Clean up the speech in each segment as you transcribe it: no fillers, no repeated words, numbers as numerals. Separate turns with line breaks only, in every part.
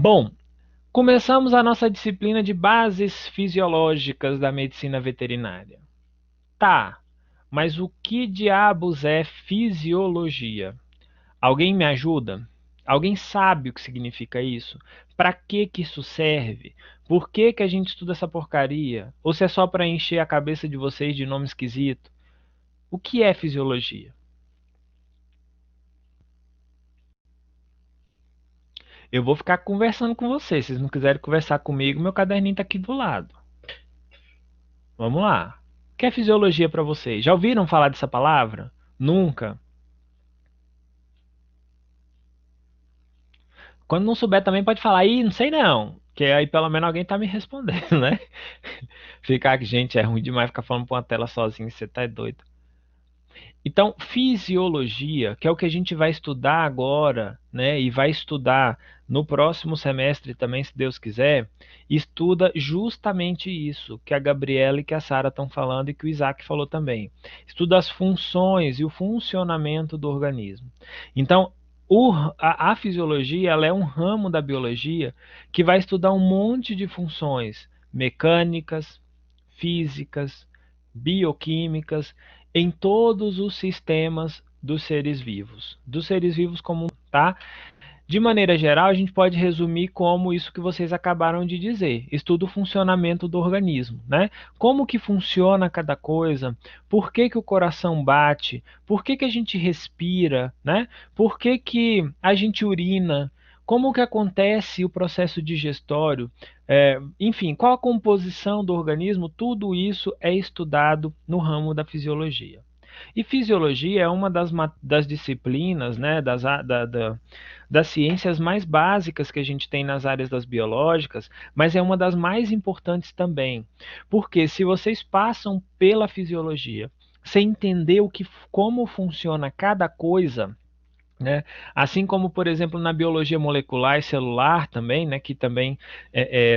Bom, começamos a nossa disciplina de bases fisiológicas da medicina veterinária. Tá, mas o que diabos é fisiologia? Alguém me ajuda? Alguém sabe o que significa isso? Para que isso serve? Por que a gente estuda essa porcaria? Ou se é só para encher a cabeça de vocês de nome esquisito? O que é fisiologia? Eu vou ficar conversando com vocês. Se vocês não quiserem conversar comigo, meu caderninho está aqui do lado. Vamos lá. O que é fisiologia para vocês? Já ouviram falar dessa palavra? Nunca? Quando não souber também pode falar, ih, não sei não. Que aí pelo menos alguém tá me respondendo, né? Ficar, gente, é ruim demais ficar falando pra uma tela sozinho, você tá doido. Então, fisiologia, que é o que a gente vai estudar agora, né? E vai estudar no próximo semestre também, se Deus quiser, estuda justamente isso que a Gabriela e que a Sara estão falando e que o Isaac falou também. Estuda as funções e o funcionamento do organismo. Então, a fisiologia ela é um ramo da biologia que vai estudar um monte de funções mecânicas, físicas, bioquímicas em todos os sistemas dos seres vivos como um, tá? De maneira geral, a gente pode resumir como isso que vocês acabaram de dizer, estuda o funcionamento do organismo, né? Como que funciona cada coisa, por que o coração bate, por que a gente respira, né? Por que a gente urina, como que acontece o processo digestório, enfim, qual a composição do organismo, tudo isso é estudado no ramo da fisiologia. E fisiologia é uma das disciplinas, né, das ciências mais básicas que a gente tem nas áreas das biológicas, mas é uma das mais importantes também. Porque se vocês passam pela fisiologia, sem entender como funciona cada coisa, né? Assim como, por exemplo, na biologia molecular e celular também, né, que também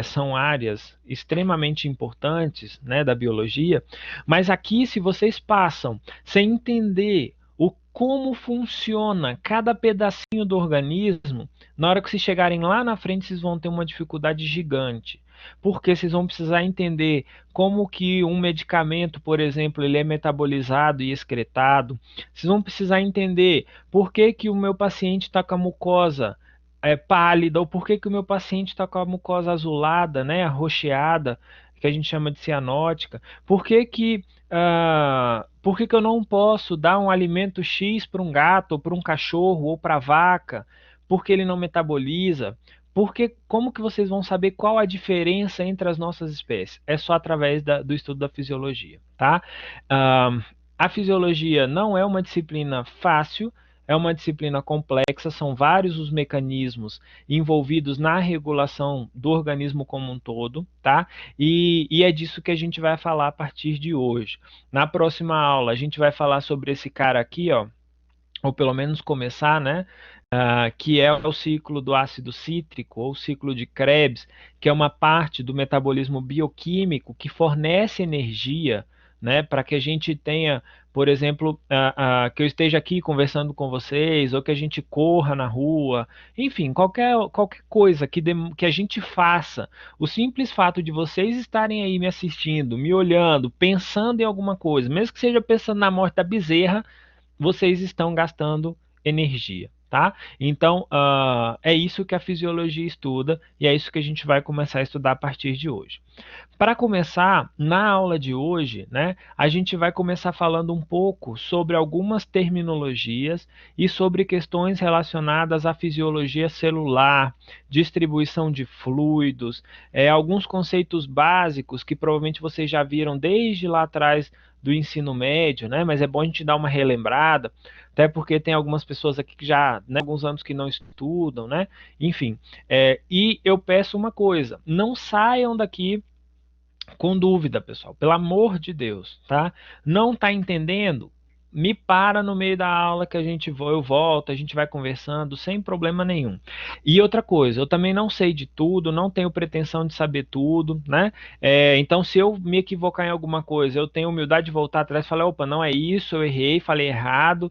são áreas extremamente importantes, né, da biologia, mas aqui, se vocês passam sem entender o como funciona cada pedacinho do organismo, na hora que vocês chegarem lá na frente, vocês vão ter uma dificuldade gigante. Porque vocês vão precisar entender como que um medicamento, por exemplo, ele é metabolizado e excretado. Vocês vão precisar entender por que que o meu paciente está com a mucosa pálida, ou por que que o meu paciente está com a mucosa azulada, né, arroxeada, que a gente chama de cianótica, por que que eu não posso dar um alimento X para um gato, ou para um cachorro, ou para a vaca, porque ele não metaboliza, porque como que vocês vão saber qual a diferença entre as nossas espécies? É só através do estudo da fisiologia, tá? Uh, a fisiologia não é uma disciplina fácil, é uma disciplina complexa, são vários os mecanismos envolvidos na regulação do organismo como um todo, tá? E é disso que a gente vai falar a partir de hoje. Na próxima aula, a gente vai falar sobre esse cara aqui, ó, ou pelo menos começar, né? Que é o ciclo do ácido cítrico, ou ciclo de Krebs, que é uma parte do metabolismo bioquímico que fornece energia, né, para que a gente tenha, por exemplo, que eu esteja aqui conversando com vocês, ou que a gente corra na rua, enfim, qualquer coisa que a gente faça. O simples fato de vocês estarem aí me assistindo, me olhando, pensando em alguma coisa, mesmo que seja pensando na morte da bezerra, vocês estão gastando energia, tá? Então, é isso que a fisiologia estuda e é isso que a gente vai começar a estudar a partir de hoje. Para começar, na aula de hoje, né, a gente vai começar falando um pouco sobre algumas terminologias e sobre questões relacionadas à fisiologia celular, distribuição de fluidos, alguns conceitos básicos que provavelmente vocês já viram desde lá atrás do ensino médio, né? Mas é bom a gente dar uma relembrada, até porque tem algumas pessoas aqui que já, né, alguns anos que não estudam, né? Enfim, e eu peço uma coisa: não saiam daqui com dúvida, pessoal, pelo amor de Deus, tá? Não tá entendendo? me para no meio da aula que eu volto, a gente vai conversando sem problema nenhum. E outra coisa, eu também não sei de tudo, não tenho pretensão de saber tudo, né? Então, se eu me equivocar em alguma coisa, eu tenho humildade de voltar atrás e falar, opa, não é isso, eu errei, falei errado.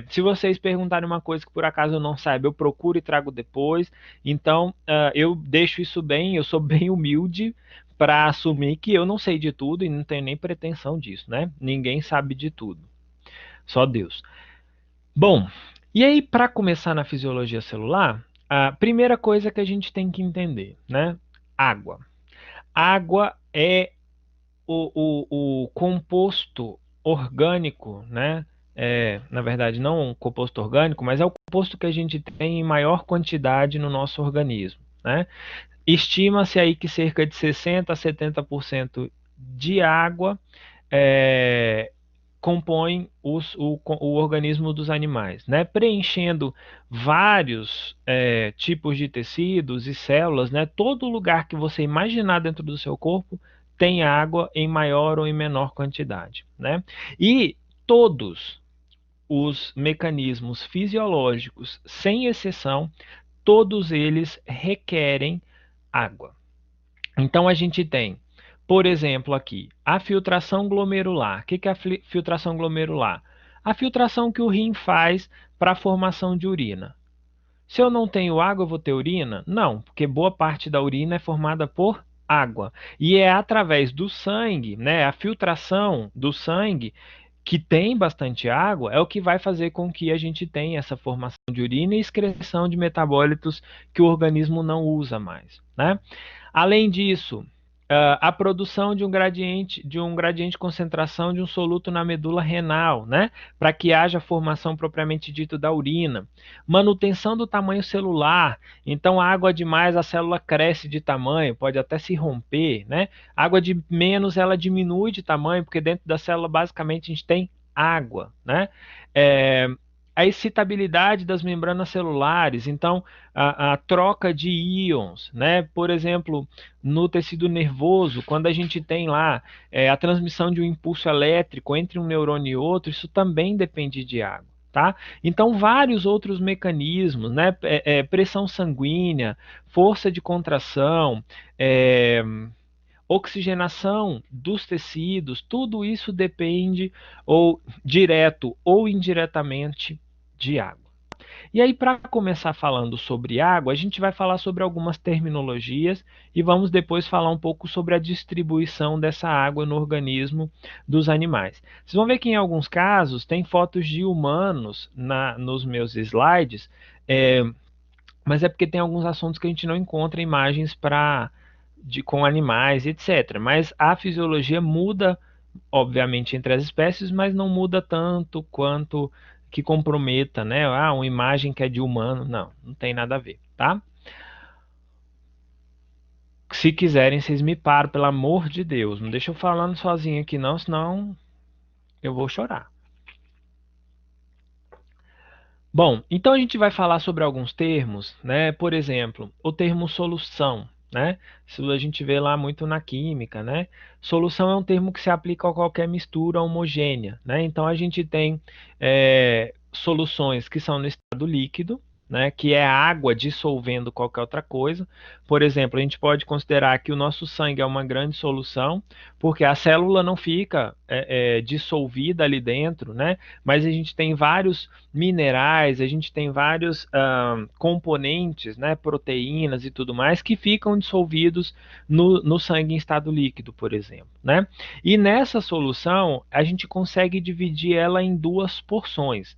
Se vocês perguntarem uma coisa que por acaso eu não saiba, eu procuro e trago depois. Então, eu deixo isso bem, eu sou bem humilde para assumir que eu não sei de tudo e não tenho nem pretensão disso, né? Ninguém sabe de tudo, só Deus. Bom, e aí para começar na fisiologia celular, a primeira coisa que a gente tem que entender, né? Água. Água é o composto orgânico, né? Na verdade, não um composto orgânico, mas é o composto que a gente tem em maior quantidade no nosso organismo, né? Estima-se aí que cerca de 60 a 70% de água é, compõem o organismo dos animais, né? Preenchendo vários tipos de tecidos e células, né? Todo lugar que você imaginar dentro do seu corpo tem água em maior ou em menor quantidade, né? E todos os mecanismos fisiológicos, sem exceção, todos eles requerem água. Então a gente tem, por exemplo, aqui, a filtração glomerular. O que é a filtração glomerular? A filtração que o rim faz para a formação de urina. Se eu não tenho água, eu vou ter urina? Não, porque boa parte da urina é formada por água. E é através do sangue, né, a filtração do sangue, que tem bastante água, é o que vai fazer com que a gente tenha essa formação de urina e excreção de metabólitos que o organismo não usa mais, né? Além disso, a produção de um gradiente de concentração de um soluto na medula renal, né? Para que haja formação propriamente dita da urina. Manutenção do tamanho celular. Então, água demais, a célula cresce de tamanho, pode até se romper, né? Água de menos, ela diminui de tamanho, porque dentro da célula, basicamente, a gente tem água, né? É, a excitabilidade das membranas celulares, então a troca de íons, né? Por exemplo, no tecido nervoso, quando a gente tem lá a transmissão de um impulso elétrico entre um neurônio e outro, isso também depende de água. Tá? Então, vários outros mecanismos, né? Pressão sanguínea, força de contração, oxigenação dos tecidos, tudo isso depende, ou direto ou indiretamente, de água. E aí, para começar falando sobre água, a gente vai falar sobre algumas terminologias e vamos depois falar um pouco sobre a distribuição dessa água no organismo dos animais. Vocês vão ver que em alguns casos tem fotos de humanos nos meus slides, é, mas é porque tem alguns assuntos que a gente não encontra imagens com animais, etc. Mas a fisiologia muda, obviamente, entre as espécies, mas não muda tanto quanto que comprometa, né? Uma imagem que é de humano. Não, não tem nada a ver, tá? Se quiserem, vocês me param, pelo amor de Deus. Não deixa eu falando sozinho aqui, não, senão eu vou chorar. Bom, então a gente vai falar sobre alguns termos, né? Por exemplo, o termo solução, né? Isso a gente vê lá muito na química, né? Solução é um termo que se aplica a qualquer mistura homogênea, né? Então a gente tem soluções que são no estado líquido, né? Que é a água dissolvendo qualquer outra coisa. Por exemplo, a gente pode considerar que o nosso sangue é uma grande solução, porque a célula não fica dissolvida ali dentro, né? Mas a gente tem vários minerais, a gente tem vários componentes, né, proteínas e tudo mais, que ficam dissolvidos no sangue em estado líquido, por exemplo, né? E nessa solução, a gente consegue dividir ela em duas porções.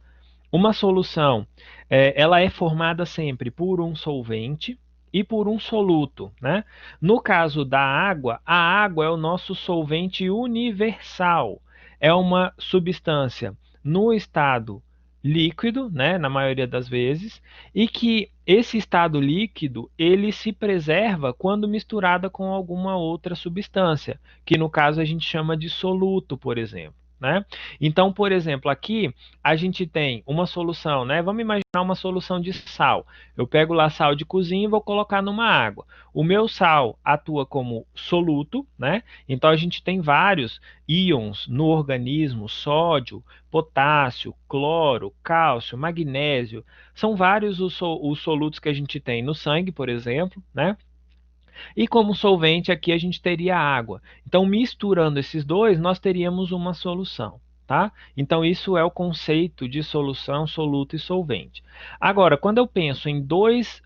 Uma solução, ela é formada sempre por um solvente e por um soluto, né? No caso da água, a água é o nosso solvente universal. É uma substância no estado líquido, né, na maioria das vezes, e que esse estado líquido ele se preserva quando misturada com alguma outra substância, que no caso a gente chama de soluto, por exemplo. né? Então, por exemplo, aqui a gente tem uma solução, né? Vamos imaginar uma solução de sal. Eu pego lá sal de cozinha e vou colocar numa água. O meu sal atua como soluto, né? Então a gente tem vários íons no organismo, sódio, potássio, cloro, cálcio, magnésio. São vários os solutos que a gente tem no sangue, por exemplo, né? E como solvente aqui a gente teria água. Então, misturando esses dois, nós teríamos uma solução. Tá? Então, isso é o conceito de solução, soluto e solvente. Agora, quando eu penso em dois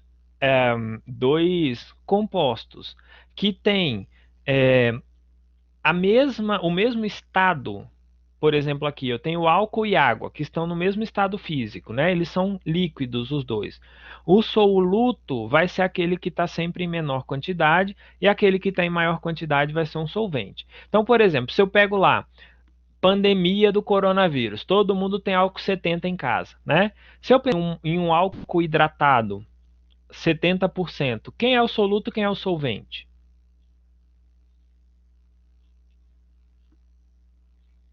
compostos que têm o mesmo estado, por exemplo, aqui eu tenho álcool e água, que estão no mesmo estado físico, né? Eles são líquidos, os dois. O soluto vai ser aquele que está sempre em menor quantidade, e aquele que está em maior quantidade vai ser um solvente. Então, por exemplo, se eu pego lá, pandemia do coronavírus, todo mundo tem álcool 70 em casa, né? Se eu pego em um álcool hidratado, 70%, quem é o soluto, quem é o solvente?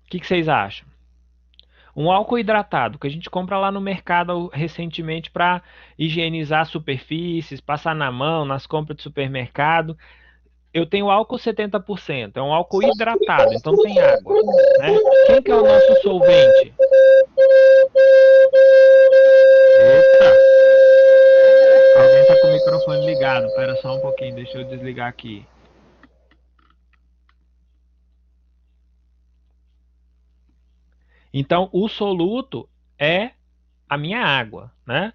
O que vocês acham? Um álcool hidratado que a gente compra lá no mercado recentemente para higienizar superfícies, passar na mão, nas compras de supermercado. Eu tenho álcool 70%, é um álcool hidratado, então tem água, né? Quem que é o nosso solvente? Eita! Alguém está com o microfone ligado, espera só um pouquinho, deixa eu desligar aqui. Então, o soluto é a minha água, né?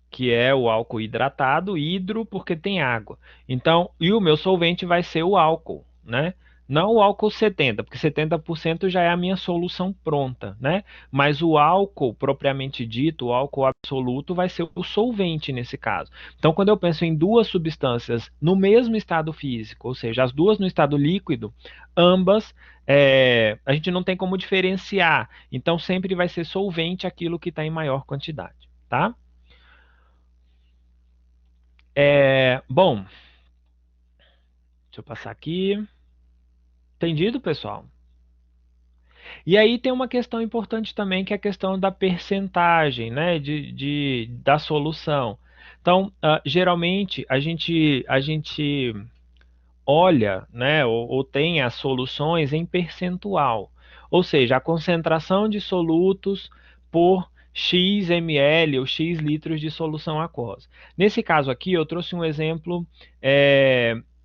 Que é o álcool hidratado, hidro, porque tem água. Então, e o meu solvente vai ser o álcool, né? Não o álcool 70, porque 70% já é a minha solução pronta, né? Mas o álcool propriamente dito, o álcool absoluto, vai ser o solvente nesse caso. Então, quando eu penso em duas substâncias no mesmo estado físico, ou seja, as duas no estado líquido, ambas a gente não tem como diferenciar. Então, sempre vai ser solvente aquilo que está em maior quantidade, tá? Bom, deixa eu passar aqui. Entendido, pessoal? E aí tem uma questão importante também, que é a questão da percentagem, né, da solução. Então, geralmente, a gente olha, né, ou tem as soluções em percentual. Ou seja, a concentração de solutos por X ml ou X litros de solução aquosa. Nesse caso aqui, eu trouxe um exemplo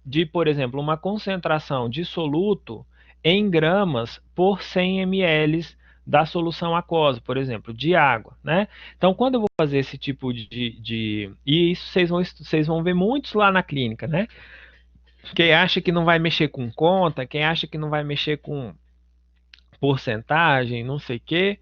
de, por exemplo, uma concentração de soluto em gramas por 100 ml da solução aquosa, por exemplo, de água, né? Então, quando eu vou fazer esse tipo e isso vocês vão ver muitos lá na clínica, né? Quem acha que não vai mexer com conta, quem acha que não vai mexer com porcentagem, não sei o quê,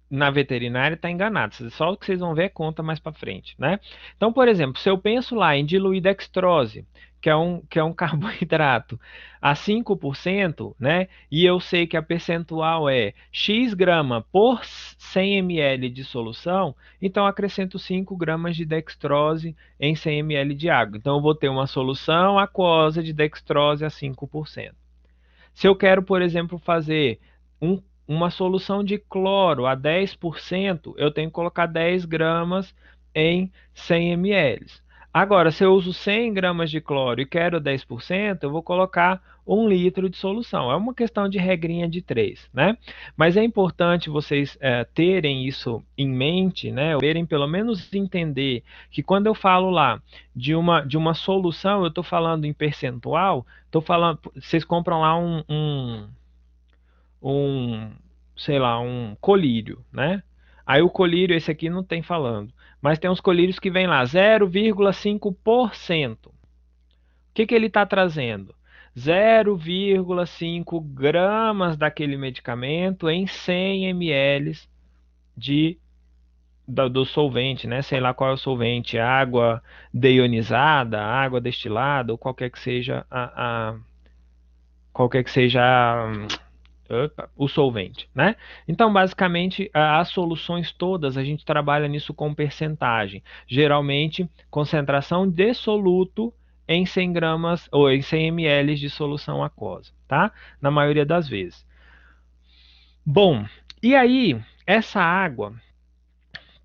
na veterinária está enganado. Só o que vocês vão ver é conta mais para frente, né? Então, por exemplo, se eu penso lá em diluir dextrose, que é um carboidrato, a 5%, né? E eu sei que a percentual é X grama por 100 ml de solução, então eu acrescento 5 gramas de dextrose em 100 ml de água. Então eu vou ter uma solução aquosa de dextrose a 5%. Se eu quero, por exemplo, fazer uma solução de cloro a 10%, eu tenho que colocar 10 gramas em 100 ml. Agora, se eu uso 100 gramas de cloro e quero 10%, eu vou colocar 1 litro de solução. É uma questão de regrinha de 3, né? Mas é importante vocês terem isso em mente, né? Verem, pelo menos entender que quando eu falo lá de uma solução, eu estou falando em percentual. Tô falando, vocês compram lá um, sei lá, um colírio, né? Aí o colírio, esse aqui não tem falando, mas tem uns colírios que vem lá 0,5%. O que ele está trazendo? 0,5 gramas daquele medicamento em 100 ml do solvente, né? Sei lá qual é o solvente, água deionizada, água destilada, ou qualquer que seja o solvente, né? Então, basicamente, as soluções todas a gente trabalha nisso com percentagem. Geralmente, concentração de soluto em 100 gramas ou em 100 ml de solução aquosa, tá? Na maioria das vezes. Bom, e aí essa água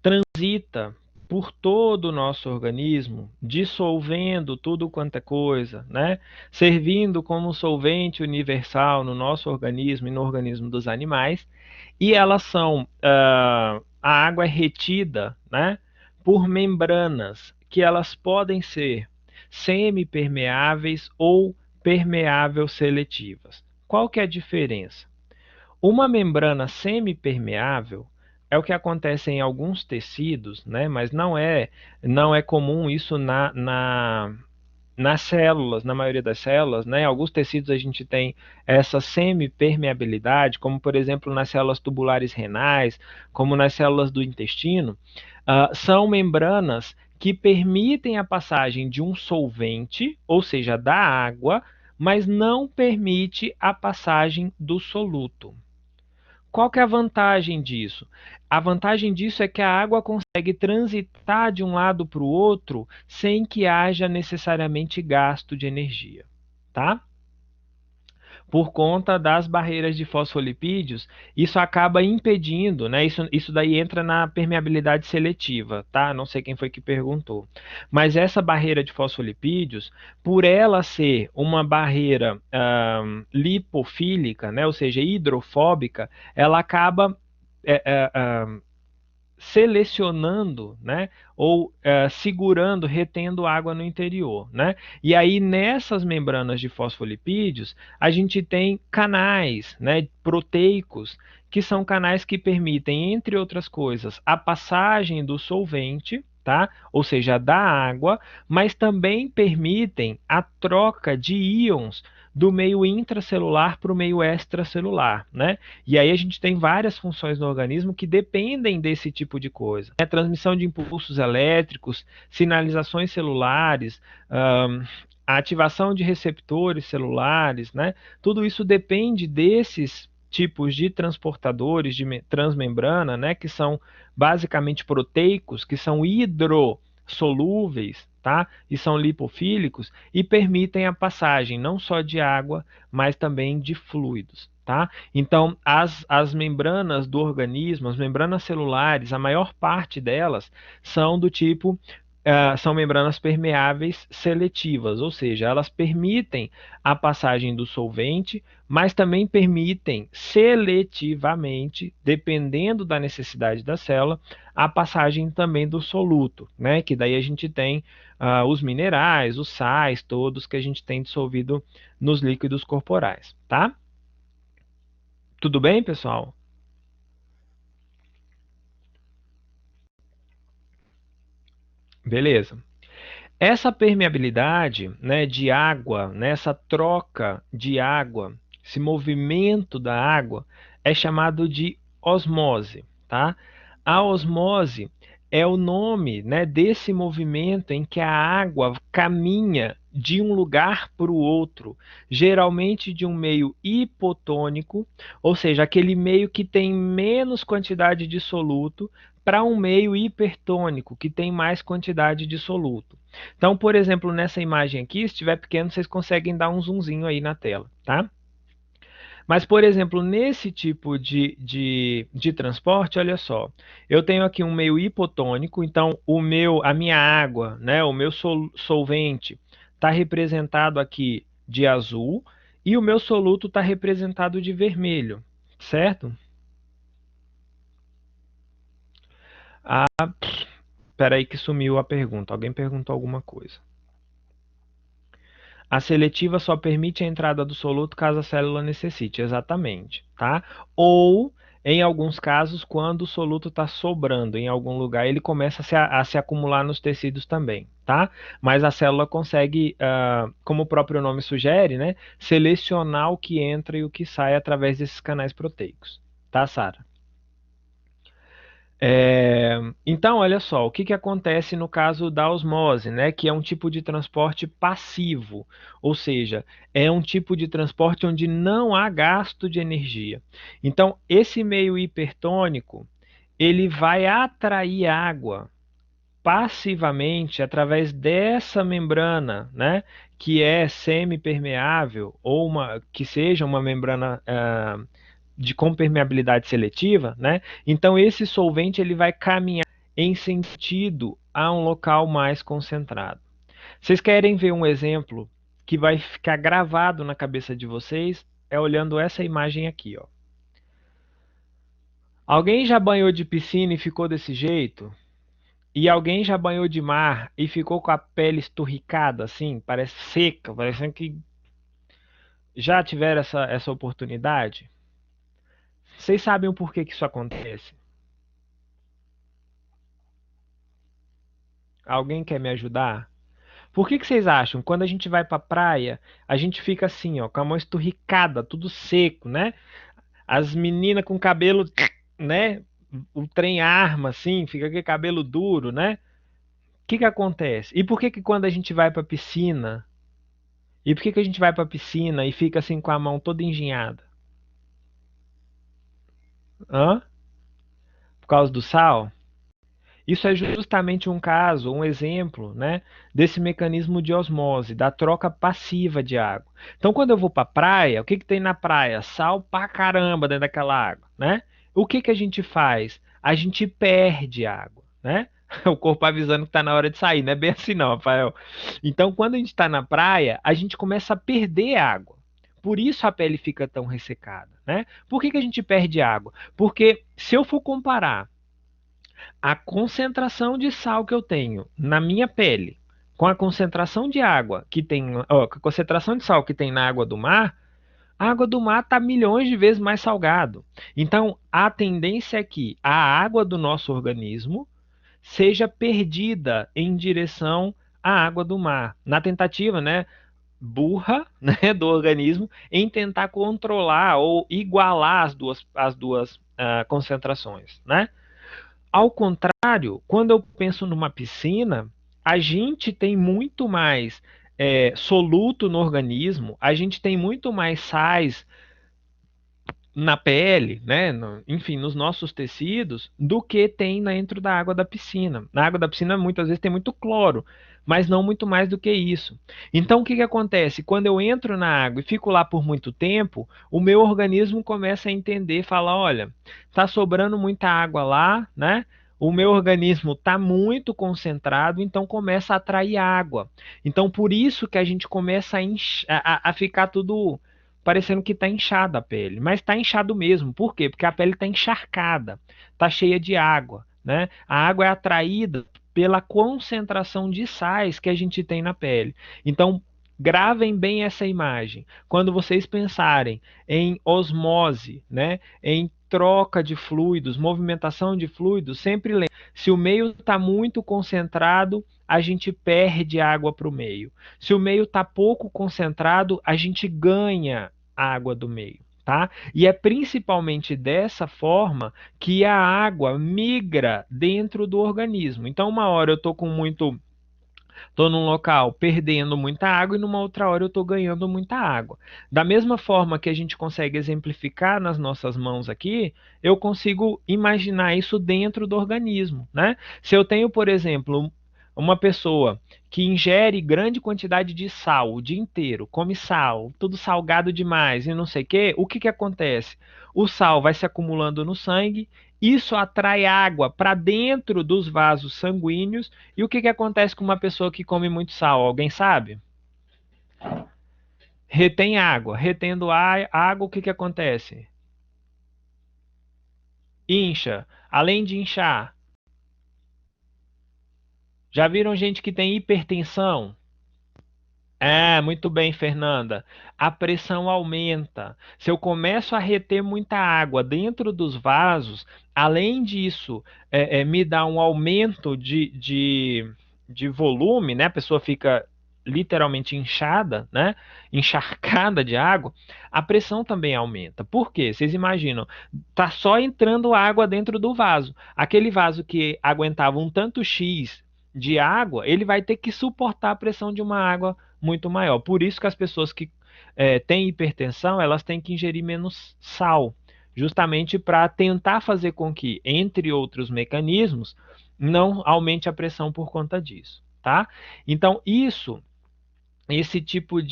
transita por todo o nosso organismo, dissolvendo tudo quanto é coisa, né? Servindo como solvente universal no nosso organismo e no organismo dos animais. E elas são, a água é retida, né, por membranas que elas podem ser semipermeáveis ou permeável seletivas. Qual que é a diferença? Uma membrana semipermeável é o que acontece em alguns tecidos, né? Mas não é comum isso nas células, na maioria das células, né? Em alguns tecidos a gente tem essa semipermeabilidade, como por exemplo nas células tubulares renais, como nas células do intestino, são membranas que permitem a passagem de um solvente, ou seja, da água, mas não permite a passagem do soluto. Qual que é a vantagem disso? A vantagem disso é que a água consegue transitar de um lado para o outro sem que haja necessariamente gasto de energia, tá? Por conta das barreiras de fosfolipídios, isso acaba impedindo, né? Isso daí entra na permeabilidade seletiva, tá? Não sei quem foi que perguntou. Mas essa barreira de fosfolipídios, por ela ser uma barreira lipofílica, né? Ou seja, hidrofóbica, ela acaba é, é, selecionando, né, ou segurando, retendo água no interior, né? E aí nessas membranas de fosfolipídios a gente tem canais, né, proteicos, que são canais que permitem, entre outras coisas, a passagem do solvente, tá? Ou seja, da água, mas também permitem a troca de íons do meio intracelular para o meio extracelular, né? E aí a gente tem várias funções no organismo que dependem desse tipo de coisa. A transmissão de impulsos elétricos, sinalizações celulares, a ativação de receptores celulares, né? Tudo isso depende desses tipos de transportadores de transmembrana, né? Que são basicamente proteicos, que são hidrossolúveis, tá? E são lipofílicos e permitem a passagem não só de água, mas também de fluidos, tá? Então, as membranas do organismo, as membranas celulares, a maior parte delas são do tipo, são membranas permeáveis seletivas, ou seja, elas permitem a passagem do solvente, mas também permitem seletivamente, dependendo da necessidade da célula, a passagem também do soluto, né? Que daí a gente tem os minerais, os sais, todos que a gente tem dissolvido nos líquidos corporais, tá? Tudo bem, pessoal? Beleza. Essa permeabilidade, né, de água, né, essa troca de água, esse movimento da água é chamado de osmose, tá? A osmose é o nome, né, desse movimento em que a água caminha de um lugar para o outro, geralmente de um meio hipotônico, ou seja, aquele meio que tem menos quantidade de soluto, para um meio hipertônico, que tem mais quantidade de soluto. Então, por exemplo, nessa imagem aqui, se estiver pequeno, vocês conseguem dar um zoomzinho aí na tela, tá? Mas, por exemplo, nesse tipo de transporte, olha só, eu tenho aqui um meio hipotônico, então a minha água, né, o meu solvente está representado aqui de azul e o meu soluto está representado de vermelho, certo? Ah, peraí que sumiu a pergunta. Alguém perguntou alguma coisa. A seletiva só permite a entrada do soluto caso a célula necessite, exatamente, tá? Ou, em alguns casos, quando o soluto está sobrando em algum lugar, ele começa a se acumular nos tecidos também, tá? Mas a célula consegue, como o próprio nome sugere, né, selecionar o que entra e o que sai através desses canais proteicos, tá, Sara? Então, olha só, o que que acontece no caso da osmose, né? Que é um tipo de transporte passivo, ou seja, é um tipo de transporte onde não há gasto de energia. Então, esse meio hipertônico, ele vai atrair água passivamente através dessa membrana, né? Que é semipermeável ou que seja uma membrana com permeabilidade seletiva, né? Então esse solvente ele vai caminhar em sentido a um local mais concentrado. Vocês querem ver um exemplo que vai ficar gravado na cabeça de vocês? É olhando essa imagem aqui, ó. Alguém já banhou de piscina e ficou desse jeito? E alguém já banhou de mar e ficou com a pele esturricada, assim, parece seca, parecendo que já tiveram essa oportunidade? Vocês sabem o porquê que isso acontece? Alguém quer me ajudar? Por que vocês acham? Quando a gente vai pra praia, a gente fica assim, ó, com a mão esturricada, tudo seco, né? As meninas com cabelo, né? O trem arma, assim, fica aquele cabelo duro, né? O que que acontece? E por que que quando a gente vai pra piscina, e por que que a gente vai pra piscina e fica assim com a mão toda enginhada? Hã? Por causa do sal? Isso é justamente um caso, um exemplo, né, desse mecanismo de osmose, da troca passiva de água. Então, quando eu vou para a praia, o que que tem na praia? Sal pra caramba dentro daquela água, né? O que que a gente faz? A gente perde água, né? O corpo avisando que está na hora de sair, não é bem assim não, Rafael. Então, quando a gente está na praia, a gente começa a perder água. Por isso a pele fica tão ressecada, né? Por que que a gente perde água? Porque se eu for comparar a concentração de sal que eu tenho na minha pele com a concentração de água que tem, ó, com a concentração de sal que tem na água do mar, a água do mar está milhões de vezes mais salgado. Então, a tendência é que a água do nosso organismo seja perdida em direção à água do mar, na tentativa, né, burra, né, do organismo em tentar controlar ou igualar as duas concentrações, né? Ao contrário, quando eu penso numa piscina, a gente tem muito mais soluto no organismo, a gente tem muito mais sais na pele, né? Enfim, nos nossos tecidos, do que tem dentro da água da piscina. Na água da piscina, muitas vezes, tem muito cloro, mas não muito mais do que isso. Então, o que que acontece? Quando eu entro na água e fico lá por muito tempo, o meu organismo começa a entender, fala, olha, tá sobrando muita água lá, né? O meu organismo está muito concentrado, então começa a atrair água. Então, por isso que a gente começa a ficar tudo parecendo que está inchada a pele, mas está inchado mesmo. Por quê? Porque a pele está encharcada, está cheia de água, né? A água é atraída pela concentração de sais que a gente tem na pele. Então, gravem bem essa imagem. Quando vocês pensarem em osmose, né, em troca de fluidos, movimentação de fluidos, sempre lembre, se o meio está muito concentrado, a gente perde água para o meio. Se o meio está pouco concentrado, a gente ganha água do meio. Tá? E é principalmente dessa forma que a água migra dentro do organismo. Então, uma hora eu estou num local perdendo muita água e numa outra hora eu estou ganhando muita água. Da mesma forma que a gente consegue exemplificar nas nossas mãos aqui, eu consigo imaginar isso dentro do organismo, né? Se eu tenho, por exemplo, uma pessoa que ingere grande quantidade de sal o dia inteiro, come sal, tudo salgado demais e não sei o que que acontece? O sal vai se acumulando no sangue, isso atrai água para dentro dos vasos sanguíneos. E o que que acontece com uma pessoa que come muito sal? Alguém sabe? Retém água. Retendo água, o que que acontece? Incha. Além de inchar, já viram gente que tem hipertensão? É, muito bem, Fernanda. A pressão aumenta. Se eu começo a reter muita água dentro dos vasos, além disso, me dá um aumento de volume, né? A pessoa fica literalmente inchada, né? Encharcada de água. A pressão também aumenta. Por quê? Vocês imaginam? Tá só entrando água dentro do vaso. Aquele vaso que aguentava um tanto X de água, ele vai ter que suportar a pressão de uma água muito maior. Por isso que as pessoas que têm hipertensão, elas têm que ingerir menos sal, justamente para tentar fazer com que, entre outros mecanismos, não aumente a pressão por conta disso, tá? Então, esse tipo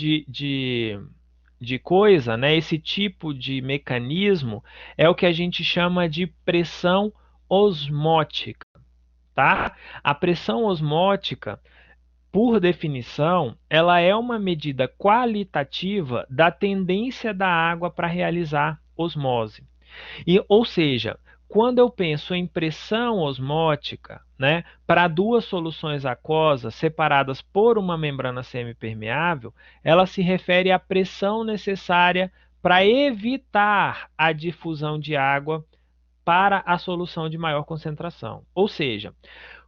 de coisa, né, esse tipo de mecanismo é o que a gente chama de pressão osmótica, tá? A pressão osmótica, por definição, ela é uma medida qualitativa da tendência da água para realizar osmose. Ou seja, quando eu penso em pressão osmótica, né, para duas soluções aquosas separadas por uma membrana semipermeável, ela se refere à pressão necessária para evitar a difusão de água para a solução de maior concentração. Ou seja,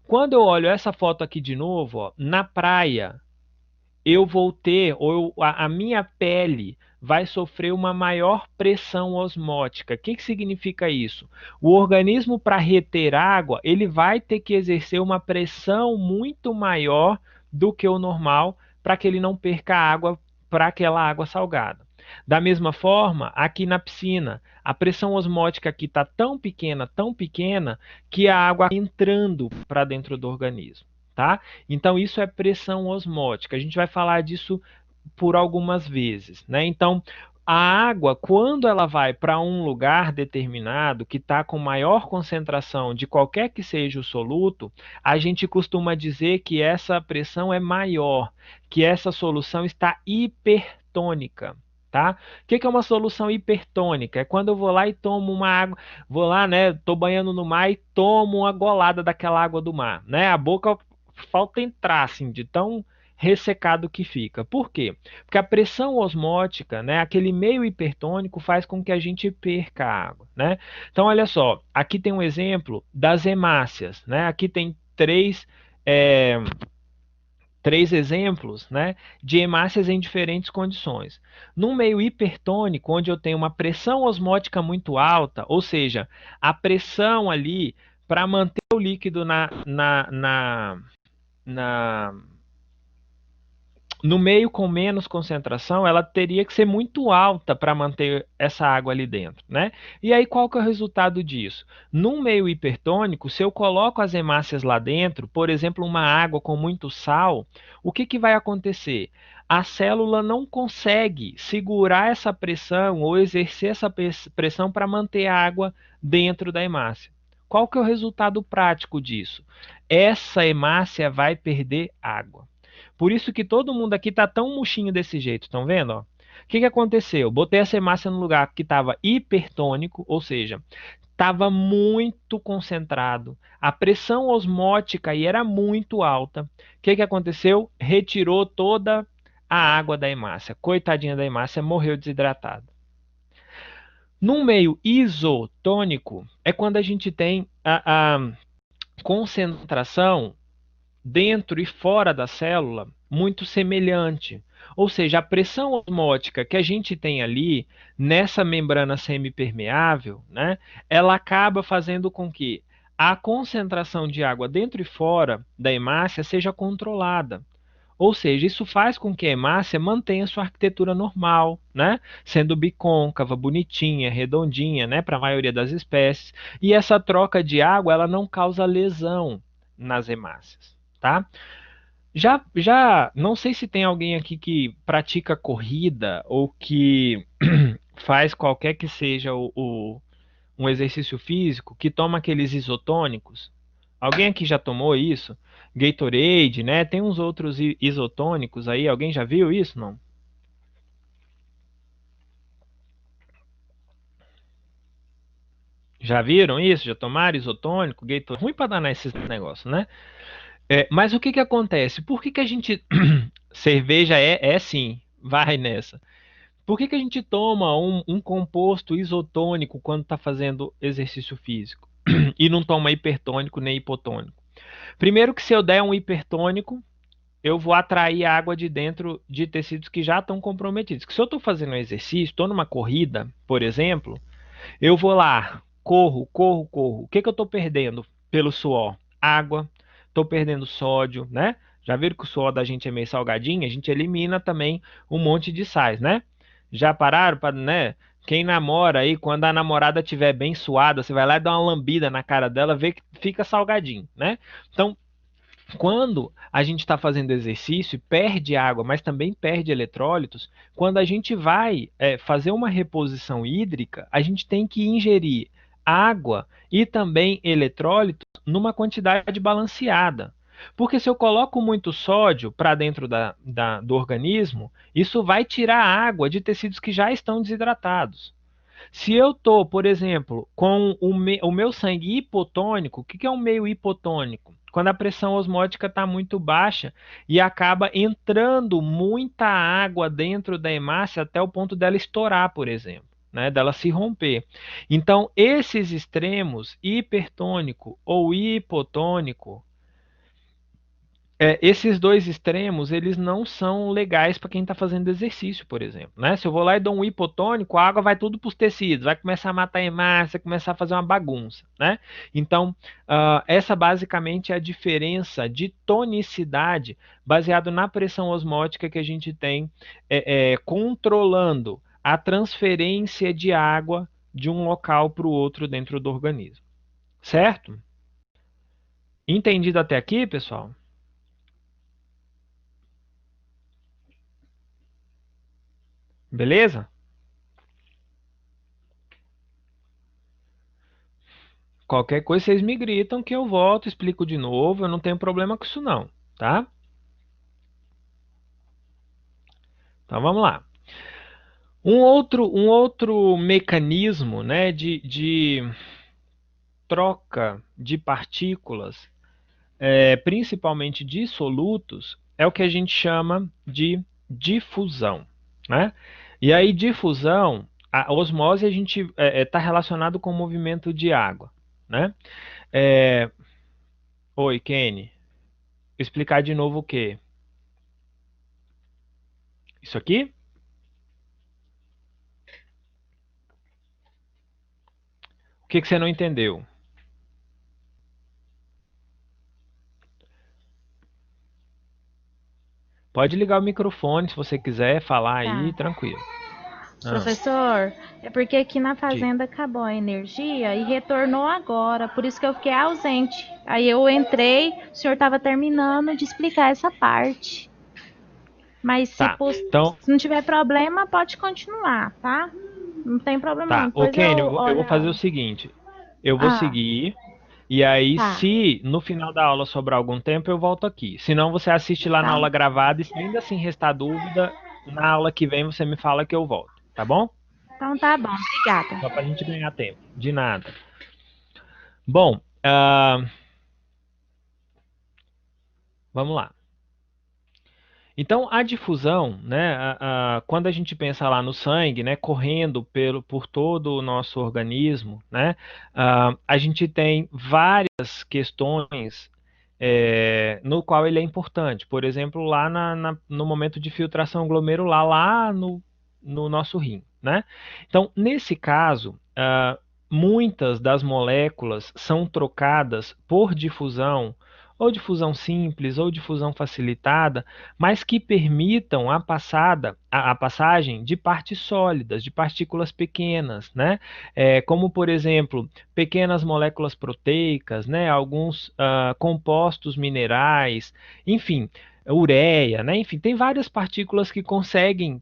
quando eu olho essa foto aqui de novo, ó, na praia, eu vou ter, a minha pele vai sofrer uma maior pressão osmótica. O que, que significa isso? O organismo, para reter água, ele vai ter que exercer uma pressão muito maior do que o normal para que ele não perca água para aquela água salgada. Da mesma forma, aqui na piscina, a pressão osmótica aqui está tão pequena, que a água está entrando para dentro do organismo. Tá? Então, isso é pressão osmótica. A gente vai falar disso por algumas vezes, né? Então, a água, quando ela vai para um lugar determinado que está com maior concentração de qualquer que seja o soluto, a gente costuma dizer que essa pressão é maior, que essa solução está hipertônica. Tá? O que é uma solução hipertônica? É quando eu vou lá e tomo uma água, vou lá, né? Tô banhando no mar e tomo uma golada daquela água do mar, né? A boca falta entrar, assim, de tão ressecado que fica. Por quê? Porque a pressão osmótica, né, aquele meio hipertônico, faz com que a gente perca a água, né? Então, olha só, aqui tem um exemplo das hemácias, né? Aqui tem três exemplos, né, de hemácias em diferentes condições. Num meio hipertônico, onde eu tenho uma pressão osmótica muito alta, ou seja, a pressão ali para manter o líquido na, no meio com menos concentração, ela teria que ser muito alta para manter essa água ali dentro, né? E aí qual que é o resultado disso? Num meio hipertônico, se eu coloco as hemácias lá dentro, por exemplo, uma água com muito sal, o que que vai acontecer? A célula não consegue segurar essa pressão ou exercer essa pressão para manter a água dentro da hemácia. Qual que é o resultado prático disso? Essa hemácia vai perder água. Por isso que todo mundo aqui tá tão murchinho desse jeito, estão vendo? Ó? O que, que aconteceu? Botei essa hemácia no lugar que estava hipertônico, ou seja, estava muito concentrado. A pressão osmótica aí era muito alta. O que, que aconteceu? Retirou toda a água da hemácia. Coitadinha da hemácia, morreu desidratada. Num meio isotônico, é quando a gente tem a concentração dentro e fora da célula muito semelhante. Ou seja, a pressão osmótica que a gente tem ali nessa membrana semipermeável, né, ela acaba fazendo com que a concentração de água dentro e fora da hemácia seja controlada. Ou seja, isso faz com que a hemácia mantenha sua arquitetura normal, né? Sendo bicôncava, bonitinha, redondinha, né? Para a maioria das espécies. E essa troca de água, ela não causa lesão nas hemácias, tá? Já, não sei se tem alguém aqui que pratica corrida ou que faz qualquer que seja um exercício físico, que toma aqueles isotônicos. Alguém aqui já tomou isso? Gatorade, né? Tem uns outros isotônicos aí. Alguém já viu isso? Não? Já viram isso? Já tomaram isotônico, Gatorade? Ruim para danar esses negócios, né? Mas o que que acontece? Por que que a gente... Cerveja é sim, vai nessa. Por que que a gente toma um composto isotônico quando está fazendo exercício físico? E não toma hipertônico nem hipotônico? Primeiro que se eu der um hipertônico, eu vou atrair água de dentro de tecidos que já estão comprometidos. Que se eu estou fazendo um exercício, estou numa corrida, por exemplo, eu vou lá, corro. O que que eu estou perdendo pelo suor? Água, estou perdendo sódio, né? Já viram que o suor da gente é meio salgadinho? A gente elimina também um monte de sais, né? Já pararam para, né? Quem namora aí, quando a namorada estiver bem suada, você vai lá e dá uma lambida na cara dela, vê que fica salgadinho, né? Então, Quando a gente está fazendo exercício e perde água, mas também perde eletrólitos, quando a gente vai fazer uma reposição hídrica, a gente tem que ingerir água e também eletrólitos numa quantidade balanceada. Porque se eu coloco muito sódio para dentro do organismo, isso vai tirar água de tecidos que já estão desidratados. Se eu estou, por exemplo, com o meu sangue hipotônico, o que é um meio hipotônico? Quando a pressão osmótica está muito baixa e acaba entrando muita água dentro da hemácia até o ponto dela estourar, por exemplo, né, dela se romper. Então, esses extremos, hipertônico ou hipotônico, esses dois extremos, eles não são legais para quem está fazendo exercício, por exemplo, né? Se eu vou lá e dou um hipotônico, a água vai tudo para os tecidos, vai começar a matar a hemácia, vai começar a fazer uma bagunça, né? Então, essa basicamente é a diferença de tonicidade baseado na pressão osmótica que a gente tem controlando a transferência de água de um local para o outro dentro do organismo, certo? Entendido até aqui, pessoal? Beleza? Qualquer coisa vocês me gritam que eu volto, explico de novo, eu não tenho problema com isso não, tá? Então vamos lá. Um outro mecanismo, né, de troca de partículas, principalmente de solutos, é o que a gente chama de difusão, né? E aí difusão, a osmose a gente está relacionado com o movimento de água, né? É, Oi, Kenny. Explicar de novo o quê? Isso aqui? O que que você não entendeu? Pode ligar o microfone se você quiser falar aí,
Tá.
tranquilo. Ah,
Professor, é porque aqui na
diga.
fazenda acabou a energia e retornou agora, por isso que eu fiquei ausente. Aí eu entrei, o senhor estava terminando de explicar essa parte. Mas
Tá. Então,
se não tiver problema, pode continuar, tá? Não tem problema não.
tá. Ô,
Depois
Kenny,
eu
eu vou
olho a
fazer o
aula.
seguinte. Eu vou
Ah,
seguir, e aí,
tá.
se no final da aula sobrar algum tempo, eu volto aqui. Se não, você assiste lá na
Tá.
aula gravada, e se ainda assim restar dúvida, na aula que vem você me fala que eu volto, tá bom?
Então tá bom, obrigada.
Só pra gente ganhar tempo. De nada. Bom, vamos lá. Então, a difusão, né, quando a gente pensa lá no sangue, né, correndo por todo o nosso organismo, né, a gente tem várias questões no qual ele é importante. Por exemplo, lá no momento de filtração glomerular, lá no nosso rim, né? Então, nesse caso, muitas das moléculas são trocadas por difusão, ou difusão simples, ou difusão facilitada, mas que permitam a passagem de partes sólidas, de partículas pequenas, né? Como, por exemplo, pequenas moléculas proteicas, né? Alguns compostos minerais, enfim, ureia, né? Enfim, tem várias partículas que conseguem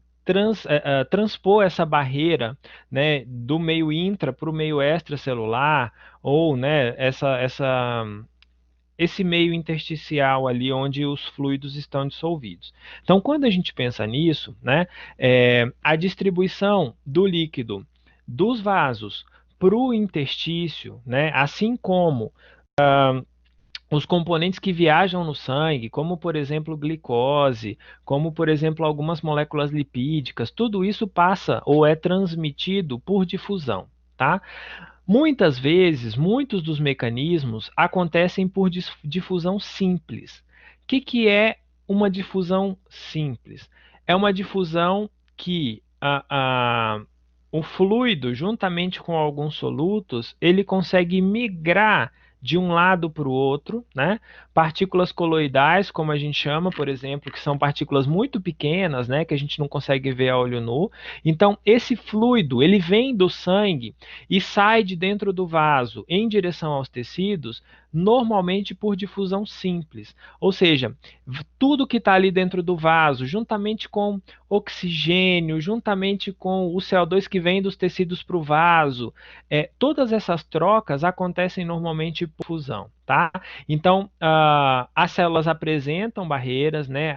transpor essa barreira, né, do meio intra para o meio extracelular, ou, né, esse meio intersticial ali onde os fluidos estão dissolvidos. Então, quando a gente pensa nisso, né, a distribuição do líquido dos vasos para o interstício, né, assim como os componentes que viajam no sangue, como por exemplo glicose, como por exemplo algumas moléculas lipídicas, tudo isso passa ou é transmitido por difusão, tá? Muitas vezes, muitos dos mecanismos acontecem por difusão simples. O que que é uma difusão simples? É uma difusão que o fluido, juntamente com alguns solutos, ele consegue migrar de um lado para o outro, né? Partículas coloidais, como a gente chama, por exemplo, que são partículas muito pequenas, né? Que a gente não consegue ver a olho nu. Então, esse fluido, ele vem do sangue e sai de dentro do vaso em direção aos tecidos, normalmente por difusão simples. Ou seja, tudo que está ali dentro do vaso, juntamente com oxigênio, juntamente com o CO2 que vem dos tecidos para o vaso, todas essas trocas acontecem normalmente por fusão, tá? Então, as células apresentam barreiras, né?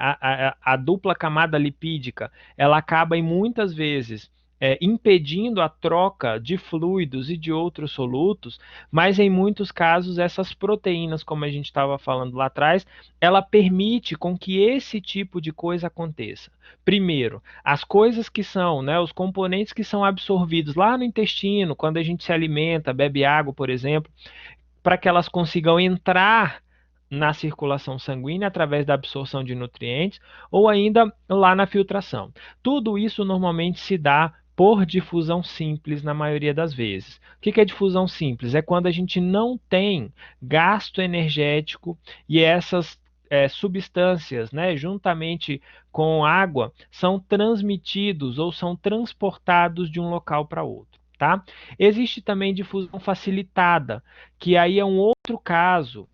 A dupla camada lipídica, ela acaba em muitas vezes impedindo a troca de fluidos e de outros solutos, mas em muitos casos essas proteínas, como a gente estava falando lá atrás, ela permite com que esse tipo de coisa aconteça. Primeiro, as coisas que são, né, os componentes que são absorvidos lá no intestino, quando a gente se alimenta, bebe água, por exemplo, para que elas consigam entrar na circulação sanguínea através da absorção de nutrientes ou ainda lá na filtração. Tudo isso normalmente se dá por difusão simples na maioria das vezes. O que é difusão simples? É quando a gente não tem gasto energético e essas substâncias, né, juntamente com água, são transmitidos ou são transportados de um local para outro. Tá? Existe também difusão facilitada, que aí é um outro caso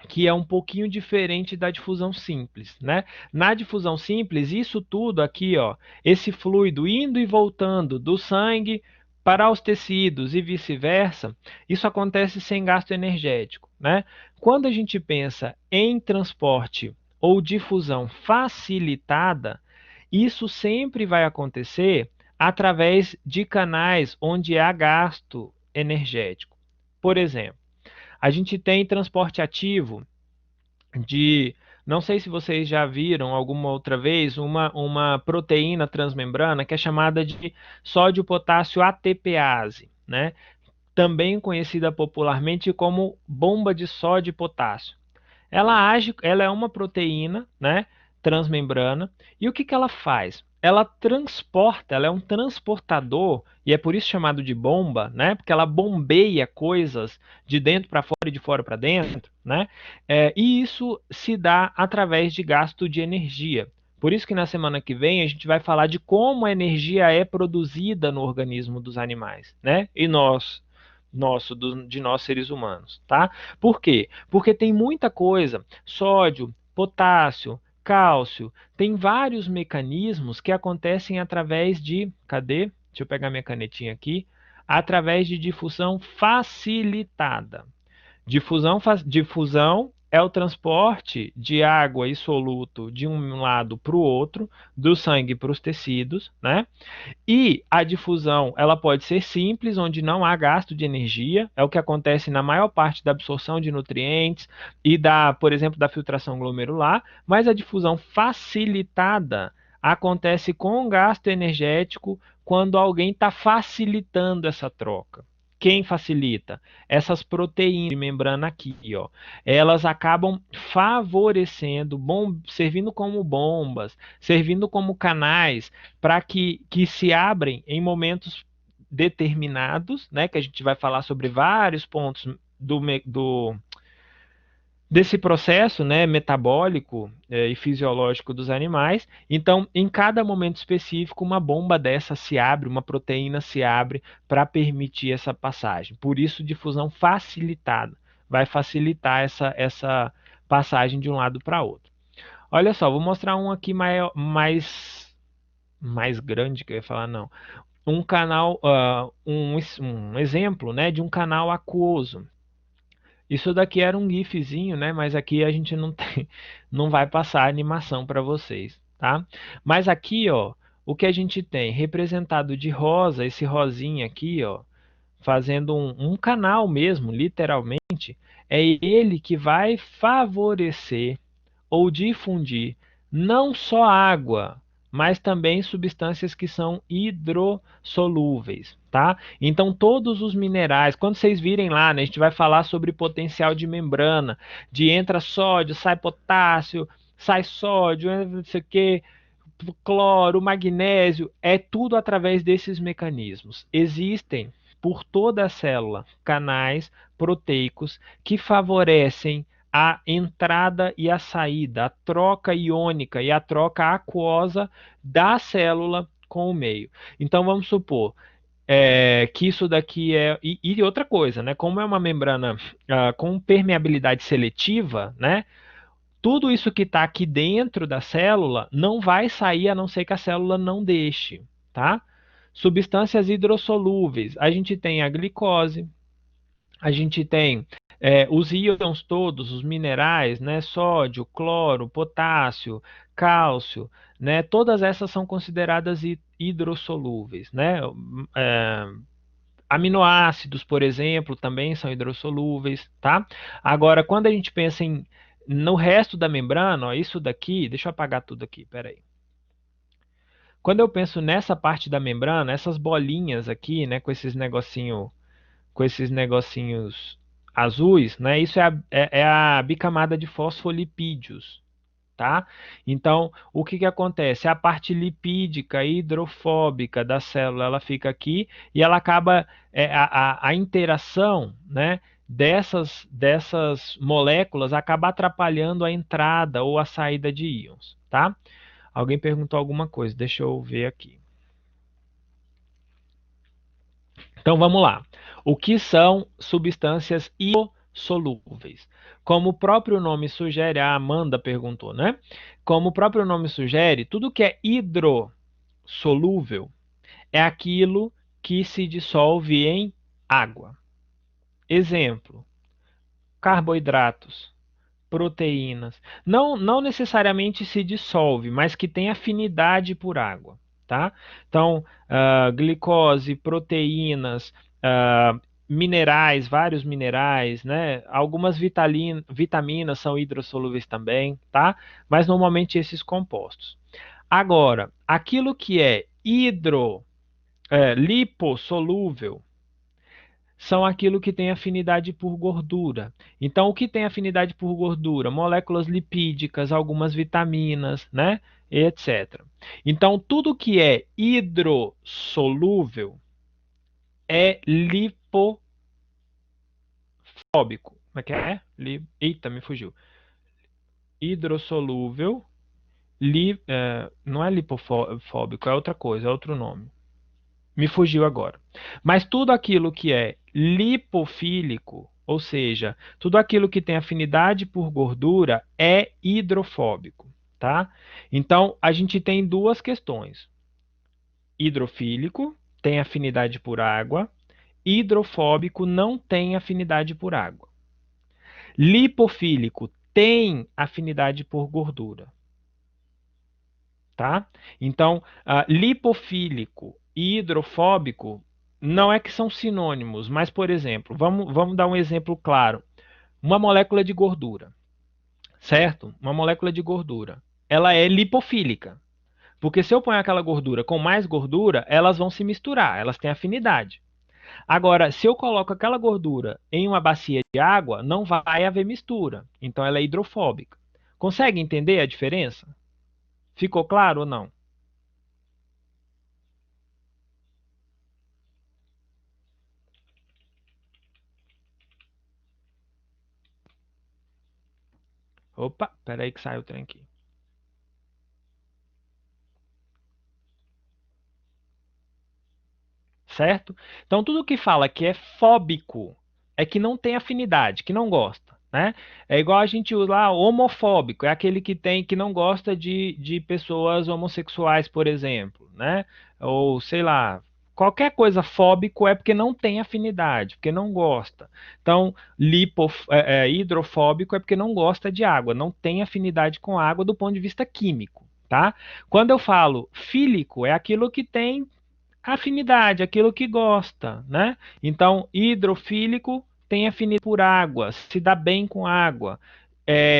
que é um pouquinho diferente da difusão simples, né? Na difusão simples, isso tudo aqui, ó, esse fluido indo e voltando do sangue para os tecidos e vice-versa, isso acontece sem gasto energético, né? Quando a gente pensa em transporte ou difusão facilitada, isso sempre vai acontecer através de canais onde há gasto energético. Por exemplo, a gente tem transporte ativo de, não sei se vocês já viram alguma outra vez, uma proteína transmembrana que é chamada de sódio-potássio ATPase, né? Também conhecida popularmente como bomba de sódio e potássio. Ela é uma proteína, né, transmembrana, e o que ela faz? Ela transporta, ela é um transportador, e é por isso chamado de bomba, né, porque ela bombeia coisas de dentro para fora e de fora para dentro, né, e isso se dá através de gasto de energia. Por isso que na semana que vem a gente vai falar de como a energia é produzida no organismo dos animais, né, e de nós seres humanos, tá? Por quê? Porque tem muita coisa, sódio, potássio, cálcio, tem vários mecanismos que acontecem através de, cadê? Deixa eu pegar minha canetinha aqui, através de difusão facilitada. Difusão é o transporte de água e soluto de um lado para o outro, do sangue para os tecidos, né? E a difusão, ela pode ser simples, onde não há gasto de energia, é o que acontece na maior parte da absorção de nutrientes e da, por exemplo, da filtração glomerular, mas a difusão facilitada acontece com gasto energético quando alguém está facilitando essa troca. Quem facilita? Essas proteínas de membrana aqui, ó. Elas acabam favorecendo, servindo como bombas, servindo como canais para que se abrem em momentos determinados, né, que a gente vai falar sobre vários pontos desse processo, né, metabólico e fisiológico dos animais. Então, em cada momento específico, uma bomba dessa se abre, uma proteína se abre para permitir essa passagem. Por isso, difusão facilitada. Vai facilitar essa passagem de um lado para outro. Olha só, vou mostrar um aqui mais grande, que eu ia falar, não. Um canal, um exemplo, né, de um canal aquoso. Isso daqui era um gifzinho, né? Mas aqui a gente não tem, não vai passar a animação para vocês, tá? Mas aqui, ó, o que a gente tem representado de rosa, esse rosinha aqui, ó, fazendo um canal mesmo, literalmente, é ele que vai favorecer ou difundir não só água, mas também substâncias que são hidrossolúveis, tá? Então todos os minerais, quando vocês virem lá, né, a gente vai falar sobre potencial de membrana, de entra sódio, sai potássio, sai sódio, não sei o que, cloro, magnésio, é tudo através desses mecanismos. Existem por toda a célula canais proteicos que favorecem a entrada e a saída, a troca iônica e a troca aquosa da célula com o meio. Então vamos supor, que isso daqui é. E outra coisa, né? Como é uma membrana com permeabilidade seletiva, né? Tudo isso que está aqui dentro da célula não vai sair a não ser que a célula não deixe, tá? Substâncias hidrossolúveis. A gente tem a glicose, a gente tem os íons todos, os minerais, né? Sódio, cloro, potássio, cálcio, né? Todas essas são consideradas hidrossolúveis, né? É, aminoácidos, por exemplo, também são hidrossolúveis, tá? Agora, quando a gente pensa no resto da membrana, ó, isso daqui, deixa eu apagar tudo aqui, peraí. Quando eu penso nessa parte da membrana, essas bolinhas aqui, né, com esses negocinhos azuis, né, isso é a bicamada de fosfolipídios, tá? Então, o que que acontece? A parte lipídica hidrofóbica da célula, ela fica aqui e ela acaba a interação, né, dessas moléculas acaba atrapalhando a entrada ou a saída de íons, tá? Alguém perguntou alguma coisa, deixa eu ver aqui. Então vamos lá. O que são substâncias hidrossolúveis? Como o próprio nome sugere, a Amanda perguntou, né? Como o próprio nome sugere, tudo que é hidrossolúvel é aquilo que se dissolve em água. Exemplo: carboidratos, proteínas. Não necessariamente se dissolve, mas que tem afinidade por água, tá? Então, glicose, proteínas, minerais, vários minerais, né? Algumas vitaminas são hidrossolúveis também, tá? Mas normalmente esses compostos. Agora, aquilo que é lipossolúvel são aquilo que tem afinidade por gordura. Então, o que tem afinidade por gordura? Moléculas lipídicas, algumas vitaminas, né? Etc. Então, tudo que é hidrossolúvel é lipofóbico. Como é que é? Eita, me fugiu. Hidrossolúvel, não é lipofóbico, é outra coisa, é outro nome. Me fugiu agora. Mas tudo aquilo que é lipofílico, ou seja, tudo aquilo que tem afinidade por gordura, é hidrofóbico, tá? Então, a gente tem duas questões. Hidrofílico tem afinidade por água, hidrofóbico não tem afinidade por água. Lipofílico tem afinidade por gordura, tá? Então, lipofílico e hidrofóbico não é que são sinônimos, mas, por exemplo, vamos dar um exemplo claro. Uma molécula de gordura, certo? Uma molécula de gordura. Ela é lipofílica, porque se eu ponho aquela gordura com mais gordura, elas vão se misturar, elas têm afinidade. Agora, se eu coloco aquela gordura em uma bacia de água, não vai haver mistura, então ela é hidrofóbica. Consegue entender a diferença? Ficou claro ou não? Opa, peraí que saiu o trem aqui. Certo? Então, tudo que fala que é fóbico é que não tem afinidade, que não gosta, né? É igual a gente usa lá, homofóbico, é aquele que não gosta de pessoas homossexuais, por exemplo, né? Ou sei lá, qualquer coisa fóbico é porque não tem afinidade, porque não gosta. Então, hidrofóbico é porque não gosta de água, não tem afinidade com água do ponto de vista químico, tá? Quando eu falo fílico, é aquilo que tem afinidade, aquilo que gosta, né? Então, hidrofílico tem afinidade por água, se dá bem com água.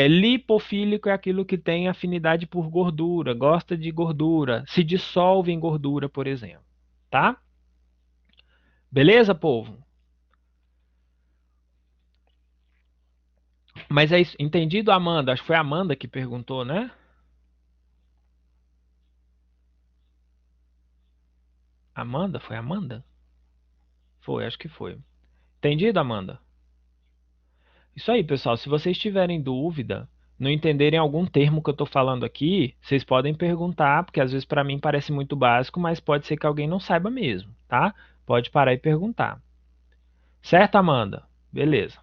Lipofílico é aquilo que tem afinidade por gordura, gosta de gordura, se dissolve em gordura, por exemplo. Tá? Beleza, povo? Mas é isso. Entendido, Amanda? Acho que foi a Amanda que perguntou, né? Amanda? Foi Amanda? Foi, acho que foi. Entendido, Amanda? Isso aí, pessoal. Se vocês tiverem dúvida, não entenderem algum termo que eu estou falando aqui, vocês podem perguntar, porque às vezes para mim parece muito básico, mas pode ser que alguém não saiba mesmo, tá? Pode parar e perguntar. Certo, Amanda? Beleza.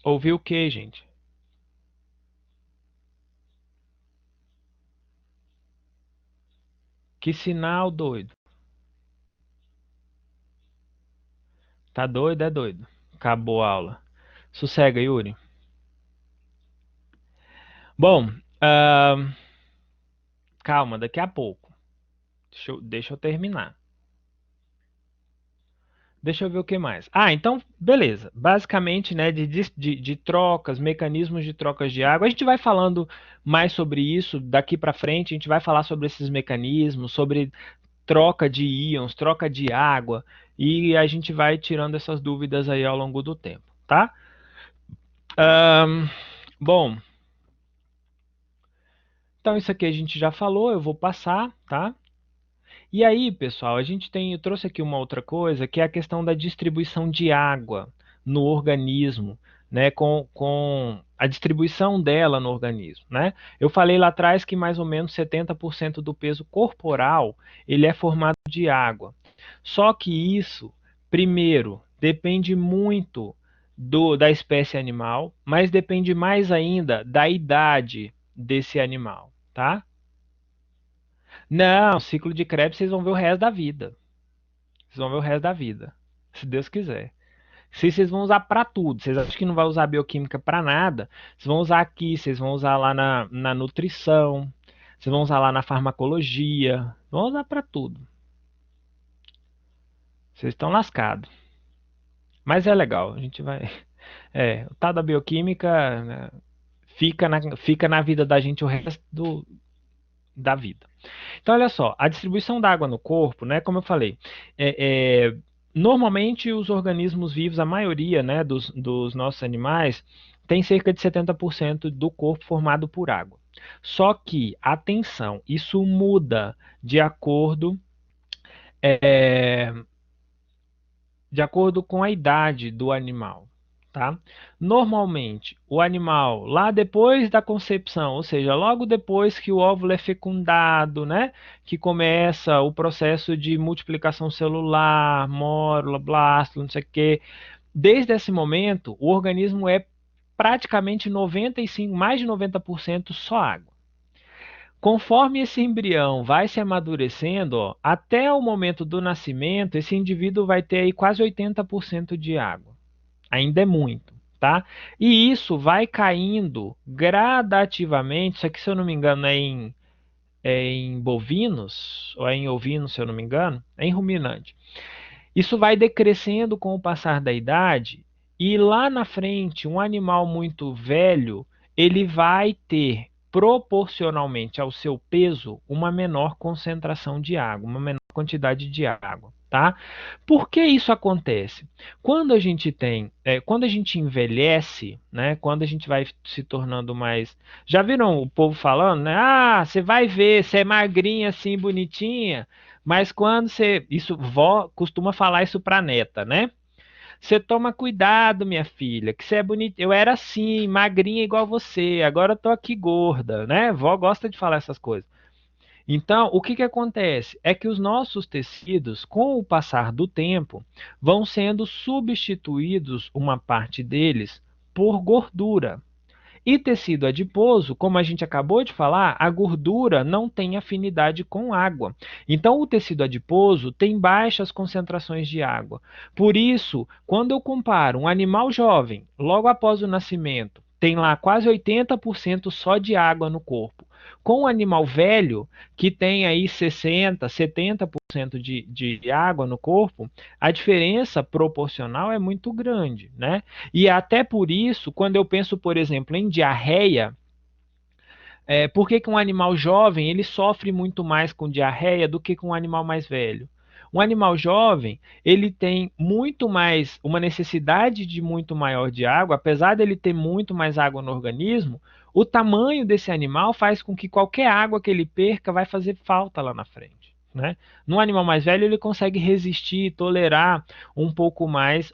Ouviu o que, gente? Que sinal, doido? Tá doido, é doido. Acabou a aula. Sossega, Yuri. Bom, calma, daqui a pouco. Deixa eu terminar. Deixa eu ver o que mais. Ah, então, beleza. Basicamente, né, de trocas, mecanismos de trocas de água. A gente vai falando mais sobre isso daqui para frente. A gente vai falar sobre esses mecanismos, sobre troca de íons, troca de água. E a gente vai tirando essas dúvidas aí ao longo do tempo, tá? Bom, então isso aqui a gente já falou. Eu vou passar, tá? E aí, pessoal, eu trouxe aqui uma outra coisa, que é a questão da distribuição de água no organismo, né, com a distribuição dela no organismo, né? Eu falei lá atrás que mais ou menos 70% do peso corporal, ele é formado de água. Só que isso, primeiro, depende muito da espécie animal, mas depende mais ainda da idade desse animal, tá? Não, ciclo de Krebs vocês vão ver o resto da vida. Vocês vão ver o resto da vida, se Deus quiser. Se vocês vão usar para tudo, vocês acham que não vai usar bioquímica para nada, vocês vão usar aqui, vocês vão usar lá na nutrição, vocês vão usar lá na farmacologia, vão usar para tudo. Vocês estão lascados. Mas é legal, a gente vai. O tal da bioquímica, né, fica na vida da gente o resto da vida. Então, olha só, a distribuição da água no corpo, né, como eu falei, normalmente os organismos vivos, a maioria, né, dos nossos animais, tem cerca de 70% do corpo formado por água. Só que, atenção, isso muda é, de acordo com a idade do animal, tá? Normalmente, o animal, lá depois da concepção, ou seja, logo depois que o óvulo é fecundado, né? Que começa o processo de multiplicação celular, mórula, blástula, não sei o quê. Desde esse momento, o organismo é praticamente 95, mais de 90% só água. Conforme esse embrião vai se amadurecendo, ó, até o momento do nascimento, esse indivíduo vai ter aí quase 80% de água. Ainda é muito, tá? E isso vai caindo gradativamente. Isso aqui, se eu não me engano, é em bovinos, ou é em ovinos, se eu não me engano, é em ruminante. Isso vai decrescendo com o passar da idade, e lá na frente, um animal muito velho, ele vai ter, proporcionalmente ao seu peso, uma menor concentração de água, uma menor quantidade de água, tá? Por que isso acontece? Quando a gente envelhece, né? Quando a gente vai se tornando mais, já viram o povo falando, né? Ah, você vai ver, você é magrinha assim, bonitinha. Mas quando você. Isso, vó costuma falar isso pra neta, né? Você toma cuidado, minha filha, que você é bonita. Eu era assim, magrinha igual você, agora eu tô aqui gorda, né? Vó gosta de falar essas coisas. Então, o que que acontece? É que os nossos tecidos, com o passar do tempo, vão sendo substituídos, uma parte deles, por gordura. E tecido adiposo, como a gente acabou de falar, a gordura não tem afinidade com água. Então, o tecido adiposo tem baixas concentrações de água. Por isso, quando eu comparo um animal jovem, logo após o nascimento, tem lá quase 80% só de água no corpo, com um animal velho, que tem aí 60, 70% de água no corpo, a diferença proporcional é muito grande, né? E até por isso, quando eu penso, por exemplo, em diarreia, por que que um animal jovem ele sofre muito mais com diarreia do que com um animal mais velho? Um animal jovem, ele tem muito mais, uma necessidade de muito maior de água, apesar dele ter muito mais água no organismo, o tamanho desse animal faz com que qualquer água que ele perca vai fazer falta lá na frente, né? No animal mais velho, ele consegue resistir, tolerar um pouco mais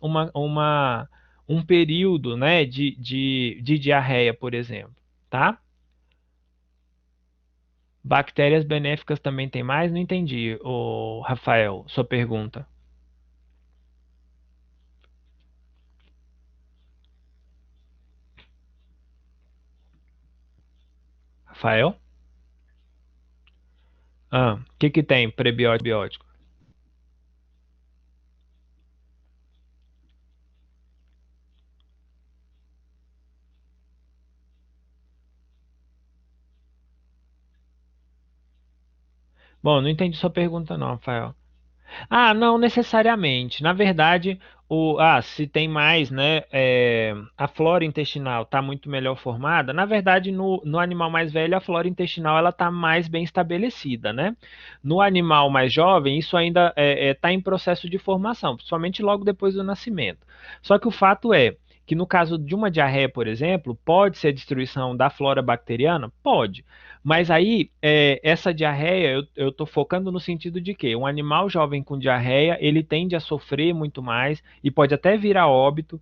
um período, né, de diarreia, por exemplo, tá? Bactérias benéficas também tem mais? Não entendi, o Rafael, sua pergunta. Rafael? O que tem prebiótico e biótico? Bom, não entendi sua pergunta não, Rafael. Ah, não necessariamente. Na verdade, se tem mais, né? A flora intestinal está muito melhor formada. Na verdade, no animal mais velho, a flora intestinal ela está mais bem estabelecida, né? No animal mais jovem, isso ainda está em processo de formação, principalmente logo depois do nascimento. Só que o fato é que no caso de uma diarreia, por exemplo, pode ser destruição da flora bacteriana? Pode. Mas aí, essa diarreia, eu estou focando no sentido de que um animal jovem com diarreia, ele tende a sofrer muito mais e pode até vir a óbito,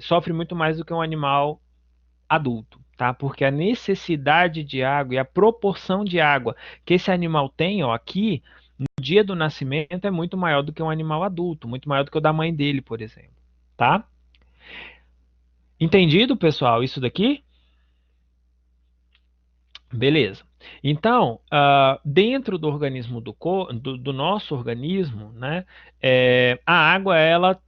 sofre muito mais do que um animal adulto, tá? Porque a necessidade de água e a proporção de água que esse animal tem, ó, aqui, no dia do nascimento, é muito maior do que um animal adulto, muito maior do que o da mãe dele, por exemplo, tá? Entendido, pessoal, isso daqui? Beleza. Então, dentro do organismo do nosso organismo, né, a água ela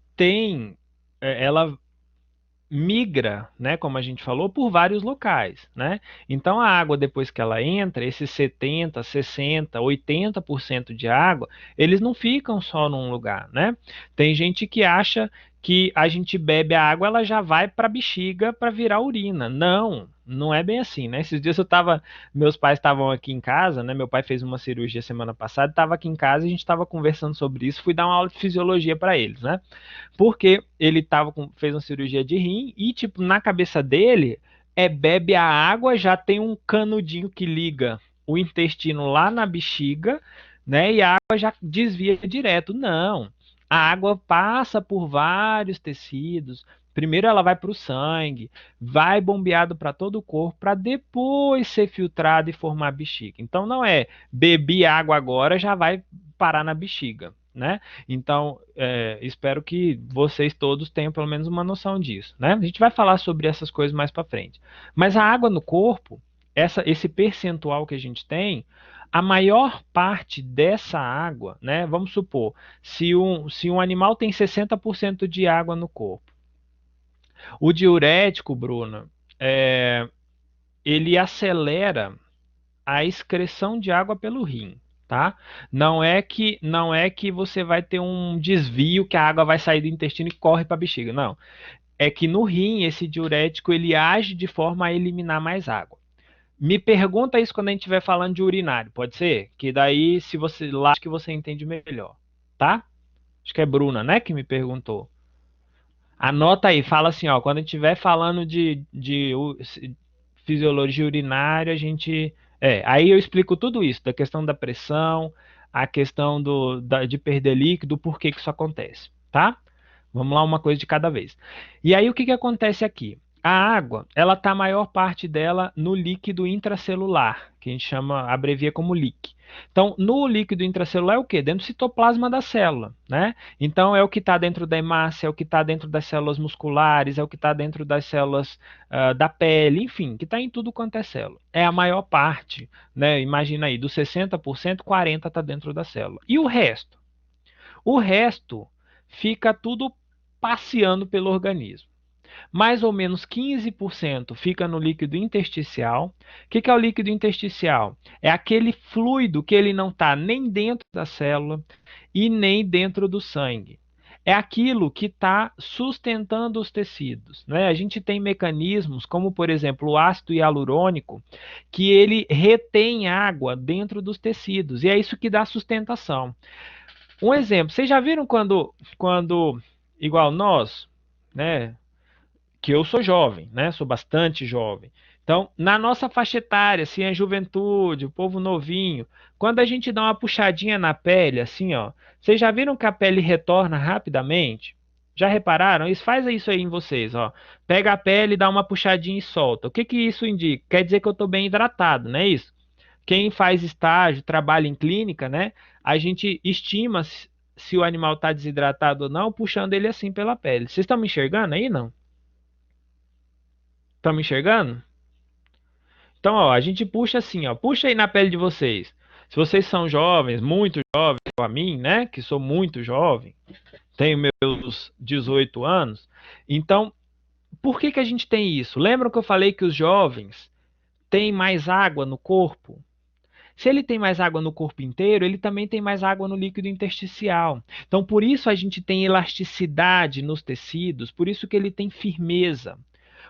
migra, né, como a gente falou, por vários locais, né? Então a água depois que ela entra, esses 70, 60, 80% de água, eles não ficam só num lugar, né? Tem gente que acha que a gente bebe a água, ela já vai para a bexiga para virar urina. Não, não é bem assim, né? Esses dias meus pais estavam aqui em casa, né? Meu pai fez uma cirurgia semana passada, estava aqui em casa e a gente estava conversando sobre isso, fui dar uma aula de fisiologia para eles, né? Porque ele fez uma cirurgia de rim e, tipo, na cabeça dele, bebe a água, já tem um canudinho que liga o intestino lá na bexiga, né? E a água já desvia direto. Não. A água passa por vários tecidos. Primeiro ela vai para o sangue, vai bombeado para todo o corpo, para depois ser filtrado e formar bexiga. Então não é bebi água agora, já vai parar na bexiga, né? Então, espero que vocês todos tenham pelo menos uma noção disso, né? A gente vai falar sobre essas coisas mais para frente. Mas a água no corpo, esse percentual que a gente tem, a maior parte dessa água, né? Vamos supor, se um animal tem 60% de água no corpo, o diurético, Bruna, ele acelera a excreção de água pelo rim, tá? Não é que você vai ter um desvio que a água vai sair do intestino e corre para a bexiga, não. É que no rim esse diurético ele age de forma a eliminar mais água. Me pergunta isso quando a gente estiver falando de urinário, pode ser? Que daí se você lá acho que você entende melhor, tá? Acho que é Bruna, né, que me perguntou. Anota aí, fala assim, ó, quando a gente estiver falando de fisiologia urinária, a gente. Aí eu explico tudo isso, da questão da pressão, a questão de perder líquido, por que que isso acontece, tá? Vamos lá, uma coisa de cada vez. E aí o que que acontece aqui? A água, ela tá a maior parte dela no líquido intracelular, que a gente abrevia como LIC. Então, no líquido intracelular é o quê? Dentro do citoplasma da célula, né? Então, é o que está dentro da hemácia, é o que está dentro das células musculares, é o que está dentro das células da pele, enfim, que está em tudo quanto é célula. É a maior parte, né? Imagina aí, dos 60%, 40% está dentro da célula. E o resto? O resto fica tudo passeando pelo organismo. Mais ou menos 15% fica no líquido intersticial. O que é o líquido intersticial? É aquele fluido que ele não está nem dentro da célula e nem dentro do sangue. É aquilo que está sustentando os tecidos, né? A gente tem mecanismos, como por exemplo o ácido hialurônico, que ele retém água dentro dos tecidos, e é isso que dá sustentação. Um exemplo, vocês já viram quando igual nós, né? Que eu sou jovem, né? Sou bastante jovem. Então, na nossa faixa etária, assim, a juventude, o povo novinho, quando a gente dá uma puxadinha na pele, assim, ó, vocês já viram que a pele retorna rapidamente? Já repararam? Isso faz isso aí em vocês, ó. Pega a pele, dá uma puxadinha e solta. O que que isso indica? Quer dizer que eu estou bem hidratado, não é isso? quem faz estágio, trabalha em clínica, né? A gente estima se o animal está desidratado ou não, puxando ele assim pela pele. Vocês estão me enxergando aí, não? Estão me enxergando? Então, ó, a gente puxa assim, ó, puxa aí na pele de vocês. Se vocês são jovens, muito jovens, igual a mim, né, que sou muito jovem, tenho meus 18 anos, então, por que que a gente tem isso? Lembram que eu falei que os jovens têm mais água no corpo? Se ele tem mais água no corpo inteiro, ele também tem mais água no líquido intersticial. Então, por isso a gente tem elasticidade nos tecidos, por isso que ele tem firmeza.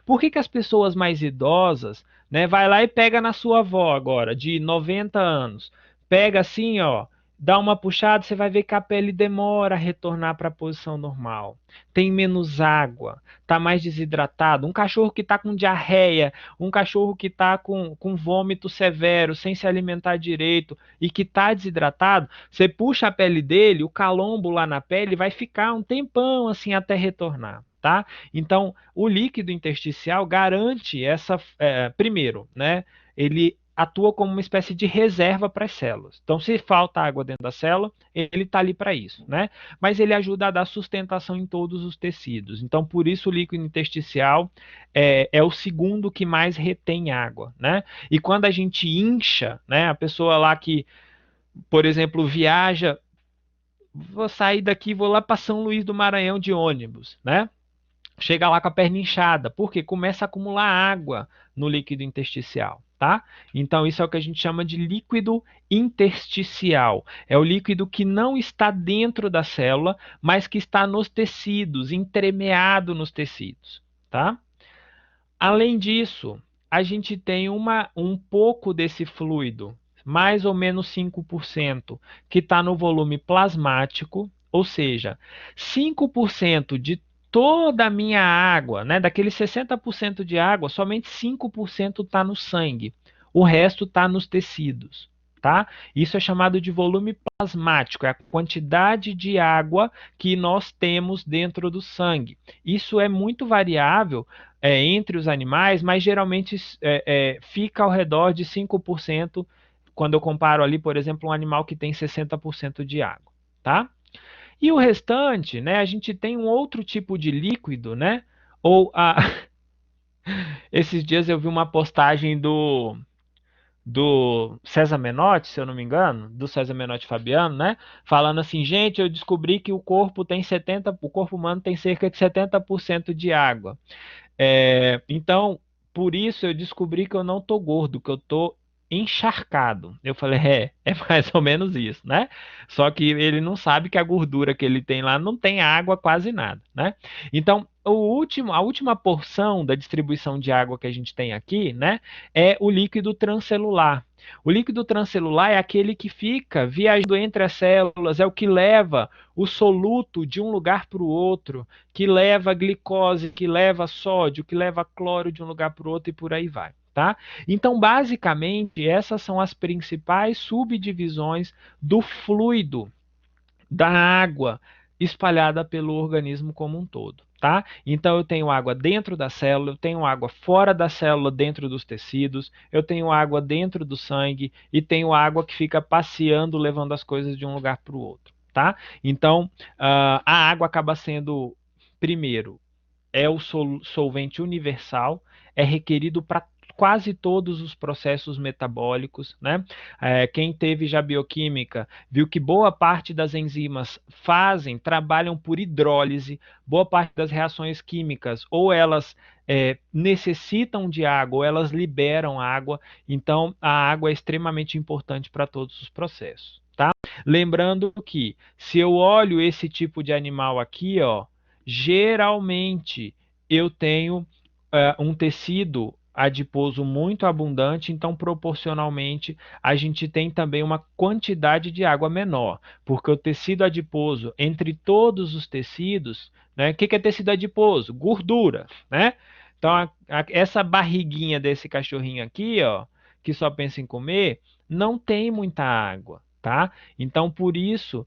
Por que que as pessoas mais idosas, né, vai lá e pega na sua avó agora, de 90 anos, pega assim, ó, dá uma puxada, você vai ver que a pele demora a retornar para a posição normal. Tem menos água, está mais desidratado. Um cachorro que está com diarreia, um cachorro que está com vômito severo, sem se alimentar direito e que está desidratado, você puxa a pele dele, o calombo lá na pele vai ficar um tempão assim até retornar. Tá? Então, o líquido intersticial garante essa, primeiro, né? Ele atua como uma espécie de reserva para as células. Então, se falta água dentro da célula, ele está ali para isso, né? Mas ele ajuda a dar sustentação em todos os tecidos. Então, por isso o líquido intersticial é o segundo que mais retém água, né? E quando a gente incha, né? A pessoa lá que, por exemplo, viaja, vou sair daqui, vou lá para São Luís do Maranhão de ônibus, né? Chega lá com a perna inchada, porque começa a acumular água no líquido intersticial, tá? Então, isso é o que a gente chama de líquido intersticial. É o líquido que não está dentro da célula, mas que está nos tecidos, entremeado nos tecidos, tá? Além disso, a gente tem um pouco desse fluido, mais ou menos 5%, que está no volume plasmático, ou seja, 5% de toda a minha água, né, daqueles 60% de água, somente 5% está no sangue. O resto está nos tecidos, tá? Isso é chamado de volume plasmático, é a quantidade de água que nós temos dentro do sangue. Isso é muito variável entre os animais, mas geralmente fica ao redor de 5% quando eu comparo ali, por exemplo, um animal que tem 60% de água, tá? E o restante, né, a gente tem um outro tipo de líquido, né? Ou esses dias eu vi uma postagem do César Menotti, se eu não me engano, do César Menotti Fabiano, né? Falando assim, gente, eu descobri que o corpo humano tem cerca de 70% de água. Então, por isso eu descobri que eu não tô gordo, que eu tô encharcado. Eu falei, é mais ou menos isso, né? Só que ele não sabe que a gordura que ele tem lá não tem água quase nada, né? Então, a última porção da distribuição de água que a gente tem aqui, né, é o líquido transcelular. O líquido transcelular é aquele que fica viajando entre as células, é o que leva o soluto de um lugar para o outro, que leva glicose, que leva sódio, que leva cloro de um lugar para o outro e por aí vai. Tá? Então, basicamente, essas são as principais subdivisões do fluido, da água espalhada pelo organismo como um todo. Tá? Então, eu tenho água dentro da célula, eu tenho água fora da célula, dentro dos tecidos, eu tenho água dentro do sangue e tenho água que fica passeando, levando as coisas de um lugar para o outro. Tá? Então, a água acaba sendo, primeiro, é o solvente universal, é requerido para quase todos os processos metabólicos, né? Quem teve já bioquímica viu que boa parte das enzimas trabalham por hidrólise, boa parte das reações químicas, ou elas necessitam de água, ou elas liberam água, então a água é extremamente importante para todos os processos, tá? Lembrando que se eu olho esse tipo de animal aqui, ó, geralmente eu tenho um tecido adiposo muito abundante, então proporcionalmente a gente tem também uma quantidade de água menor, porque o tecido adiposo, entre todos os tecidos, né? O que que é tecido adiposo? Gordura, né? Então essa barriguinha desse cachorrinho aqui, ó, que só pensa em comer, não tem muita água. Tá? Então, por isso,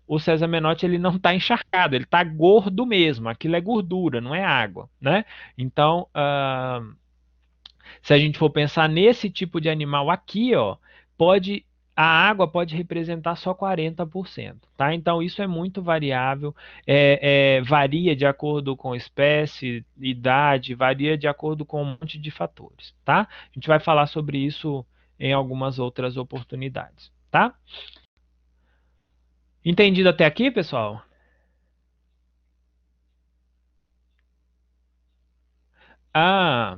o César Menotti ele não está encharcado, ele está gordo mesmo. Aquilo é gordura, não é água, né? Então, Se a gente for pensar nesse tipo de animal aqui, ó, pode a água pode representar só 40%, tá? Então isso é muito variável, varia de acordo com espécie, idade, varia de acordo com um monte de fatores, tá? A gente vai falar sobre isso em algumas outras oportunidades, tá? Entendido até aqui, pessoal? Ah,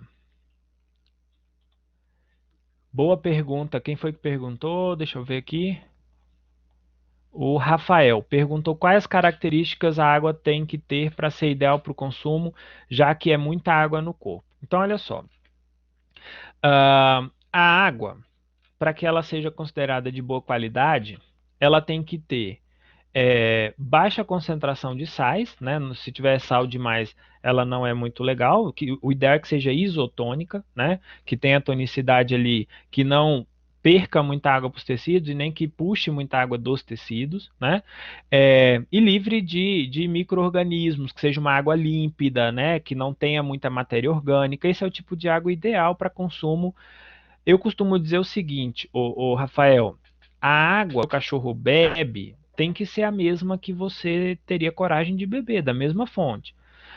boa pergunta. Quem foi que perguntou? Deixa eu ver aqui. O Rafael perguntou quais características a água tem que ter para ser ideal para o consumo, já que é muita água no corpo. Então, olha só, a água, para que ela seja considerada de boa qualidade, ela tem que ter baixa concentração de sais, né? Se tiver sal demais, ela não é muito legal. O ideal é que seja isotônica, né? Que tenha tonicidade ali, que não perca muita água para os tecidos e nem que puxe muita água dos tecidos, né? E livre de micro-organismos, que seja uma água límpida, né? Que não tenha muita matéria orgânica. Esse é o tipo de água ideal para consumo. Eu costumo dizer o seguinte, ô Rafael, a água que o cachorro bebe tem que ser a mesma que você teria coragem de beber, da mesma fonte.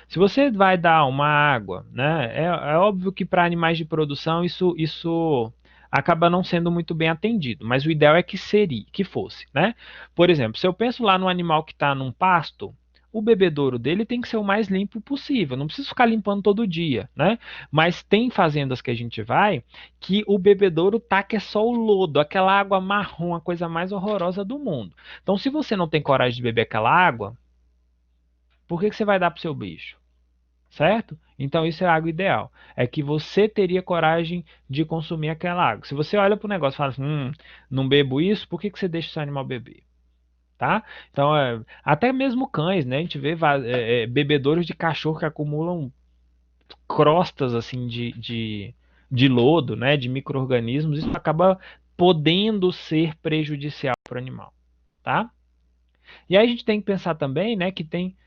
Se você vai dar uma água, né, é óbvio que para animais de produção isso acaba não sendo muito bem atendido, mas o ideal é que seria, que fosse, né? Por exemplo, se eu penso lá no animal que está num pasto, o bebedouro dele tem que ser o mais limpo possível, não precisa ficar limpando todo dia, né? Mas tem fazendas que a gente vai que o bebedouro tá que é só o lodo, aquela água marrom, a coisa mais horrorosa do mundo. Então, se você não tem coragem de beber aquela água, por que que você vai dar pro seu bicho? Certo? Então, isso é a água ideal. É que você teria coragem de consumir aquela água. Se você olha para o negócio e fala assim, não bebo isso, por que que você deixa o seu animal beber? Tá? Então, até mesmo cães, né? A gente vê bebedouros de cachorro que acumulam crostas assim de lodo, né, de micro-organismos, isso acaba podendo ser prejudicial para o animal, tá? E aí a gente tem que pensar também, né, que tem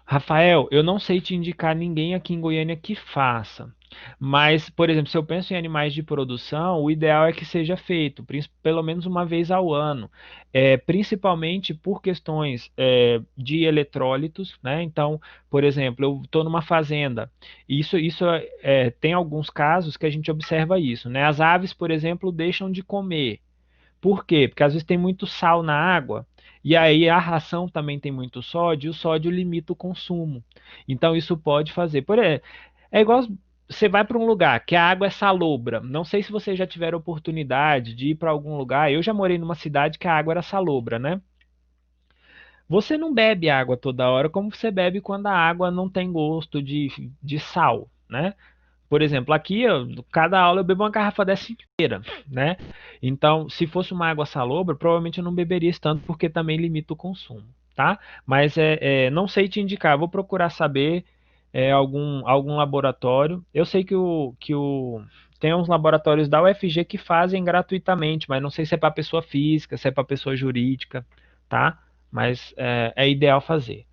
Rafael, eu não sei te indicar ninguém aqui em Goiânia que faça. Mas, por exemplo, se eu penso em animais de produção, o ideal é que seja feito, pelo menos uma vez ao ano, principalmente por questões de eletrólitos, né? Então, por exemplo, eu estou numa fazenda, isso tem alguns casos que a gente observa isso, né? As aves, por exemplo, deixam de comer. Por quê? Porque às vezes tem muito sal na água, e aí a ração também tem muito sódio, e o sódio limita o consumo. Então isso pode fazer. É igual você vai para um lugar que a água é salobra. Não sei se vocês já tiveram oportunidade de ir para algum lugar. Eu já morei numa cidade que a água era salobra, né? Você não bebe água toda hora como você bebe quando a água não tem gosto de sal, né? Por exemplo, aqui, cada aula eu bebo uma garrafa dessa inteira, né? Então, se fosse uma água salobra, provavelmente eu não beberia esse tanto, porque também limita o consumo, tá? Mas não sei te indicar, vou procurar saber algum laboratório. Eu sei tem uns laboratórios da UFG que fazem gratuitamente, mas não sei se é para pessoa física, se é para pessoa jurídica, tá? Mas é ideal fazer.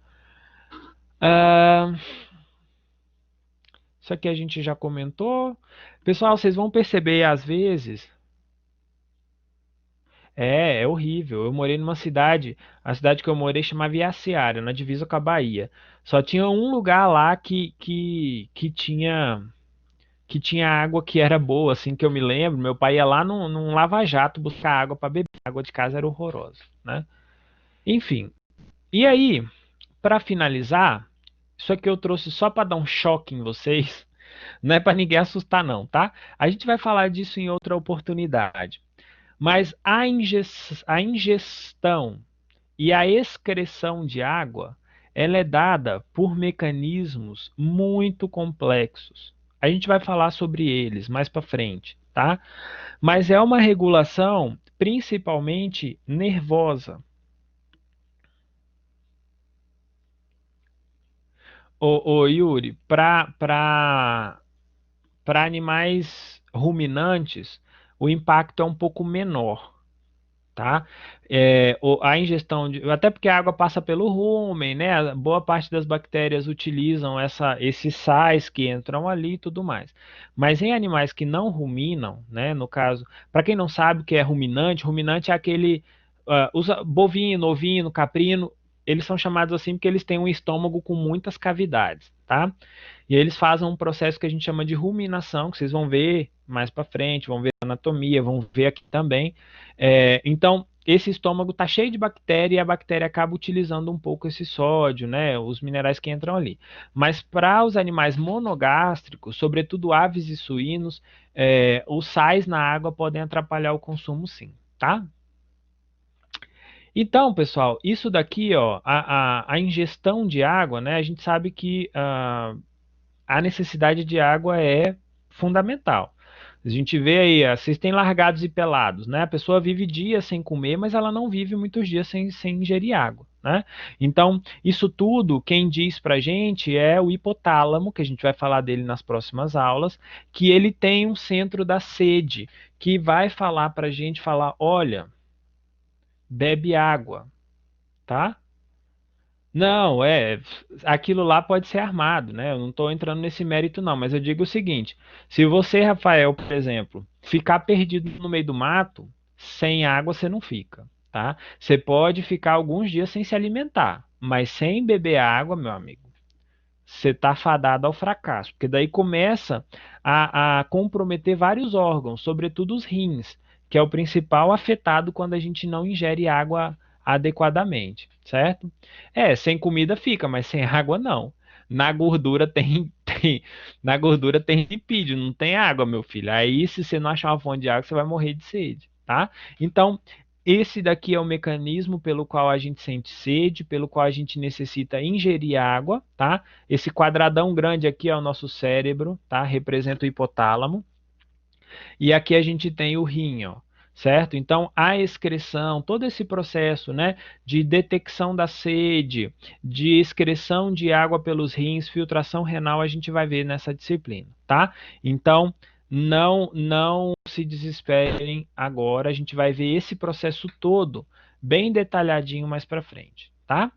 Ah, isso aqui a gente já comentou. Pessoal, vocês vão perceber às vezes. É horrível. Eu morei numa cidade, a cidade que eu morei chamava Iaciara, na divisa com a Bahia. Só tinha um lugar lá que tinha água que era boa, assim, que eu me lembro. Meu pai ia lá num lava-jato buscar água para beber. A água de casa era horrorosa, né? Enfim. E aí, para finalizar, isso aqui eu trouxe só para dar um choque em vocês. Não é para ninguém assustar, não, tá? A gente vai falar disso em outra oportunidade. Mas a ingestão e a excreção de água, ela é dada por mecanismos muito complexos. A gente vai falar sobre eles mais para frente, tá? Mas é uma regulação principalmente nervosa. Ô Yuri, para animais ruminantes, o impacto é um pouco menor, tá? A ingestão de, até porque a água passa pelo rumen, né? Boa parte das bactérias utilizam esses sais que entram ali e tudo mais. Mas em animais que não ruminam, né? No caso, para quem não sabe o que é ruminante, ruminante é aquele bovino, ovino, caprino, eles são chamados assim porque eles têm um estômago com muitas cavidades, tá? E aí eles fazem um processo que a gente chama de ruminação, que vocês vão ver mais para frente, vão ver a anatomia, vão ver aqui também. Então, esse estômago está cheio de bactéria e a bactéria acaba utilizando um pouco esse sódio, né, os minerais que entram ali. Mas para os animais monogástricos, sobretudo aves e suínos, os sais na água podem atrapalhar o consumo, sim, tá? Então, pessoal, isso daqui, ó, a ingestão de água, né? A gente sabe que a necessidade de água é fundamental. A gente vê aí, vocês têm largados e pelados, né? A pessoa vive dias sem comer, mas ela não vive muitos dias sem ingerir água, né? Então, isso tudo, quem diz pra gente é o hipotálamo, que a gente vai falar dele nas próximas aulas, que ele tem um centro da sede, que vai falar pra gente, falar, olha, bebe água, tá? Não, aquilo lá pode ser armado, né? Eu não estou entrando nesse mérito, não, mas eu digo o seguinte: se você, Rafael, por exemplo, ficar perdido no meio do mato, sem água você não fica, tá? Você pode ficar alguns dias sem se alimentar, mas sem beber água, meu amigo, você está fadado ao fracasso, porque daí começa a comprometer vários órgãos, sobretudo os rins, que é o principal afetado quando a gente não ingere água adequadamente, certo? Sem comida fica, mas sem água não. Na gordura na gordura tem lipídio, não tem água, meu filho. Aí, se você não achar uma fonte de água, você vai morrer de sede, tá? Então, esse daqui é o mecanismo pelo qual a gente sente sede, pelo qual a gente necessita ingerir água, tá? Esse quadradão grande aqui é o nosso cérebro, tá? Representa o hipotálamo. E aqui a gente tem o rim, ó, certo? Então, a excreção, todo esse processo, né, de detecção da sede, de excreção de água pelos rins, filtração renal, a gente vai ver nessa disciplina, tá? Então, não se desesperem agora, a gente vai ver esse processo todo bem detalhadinho mais para frente, tá?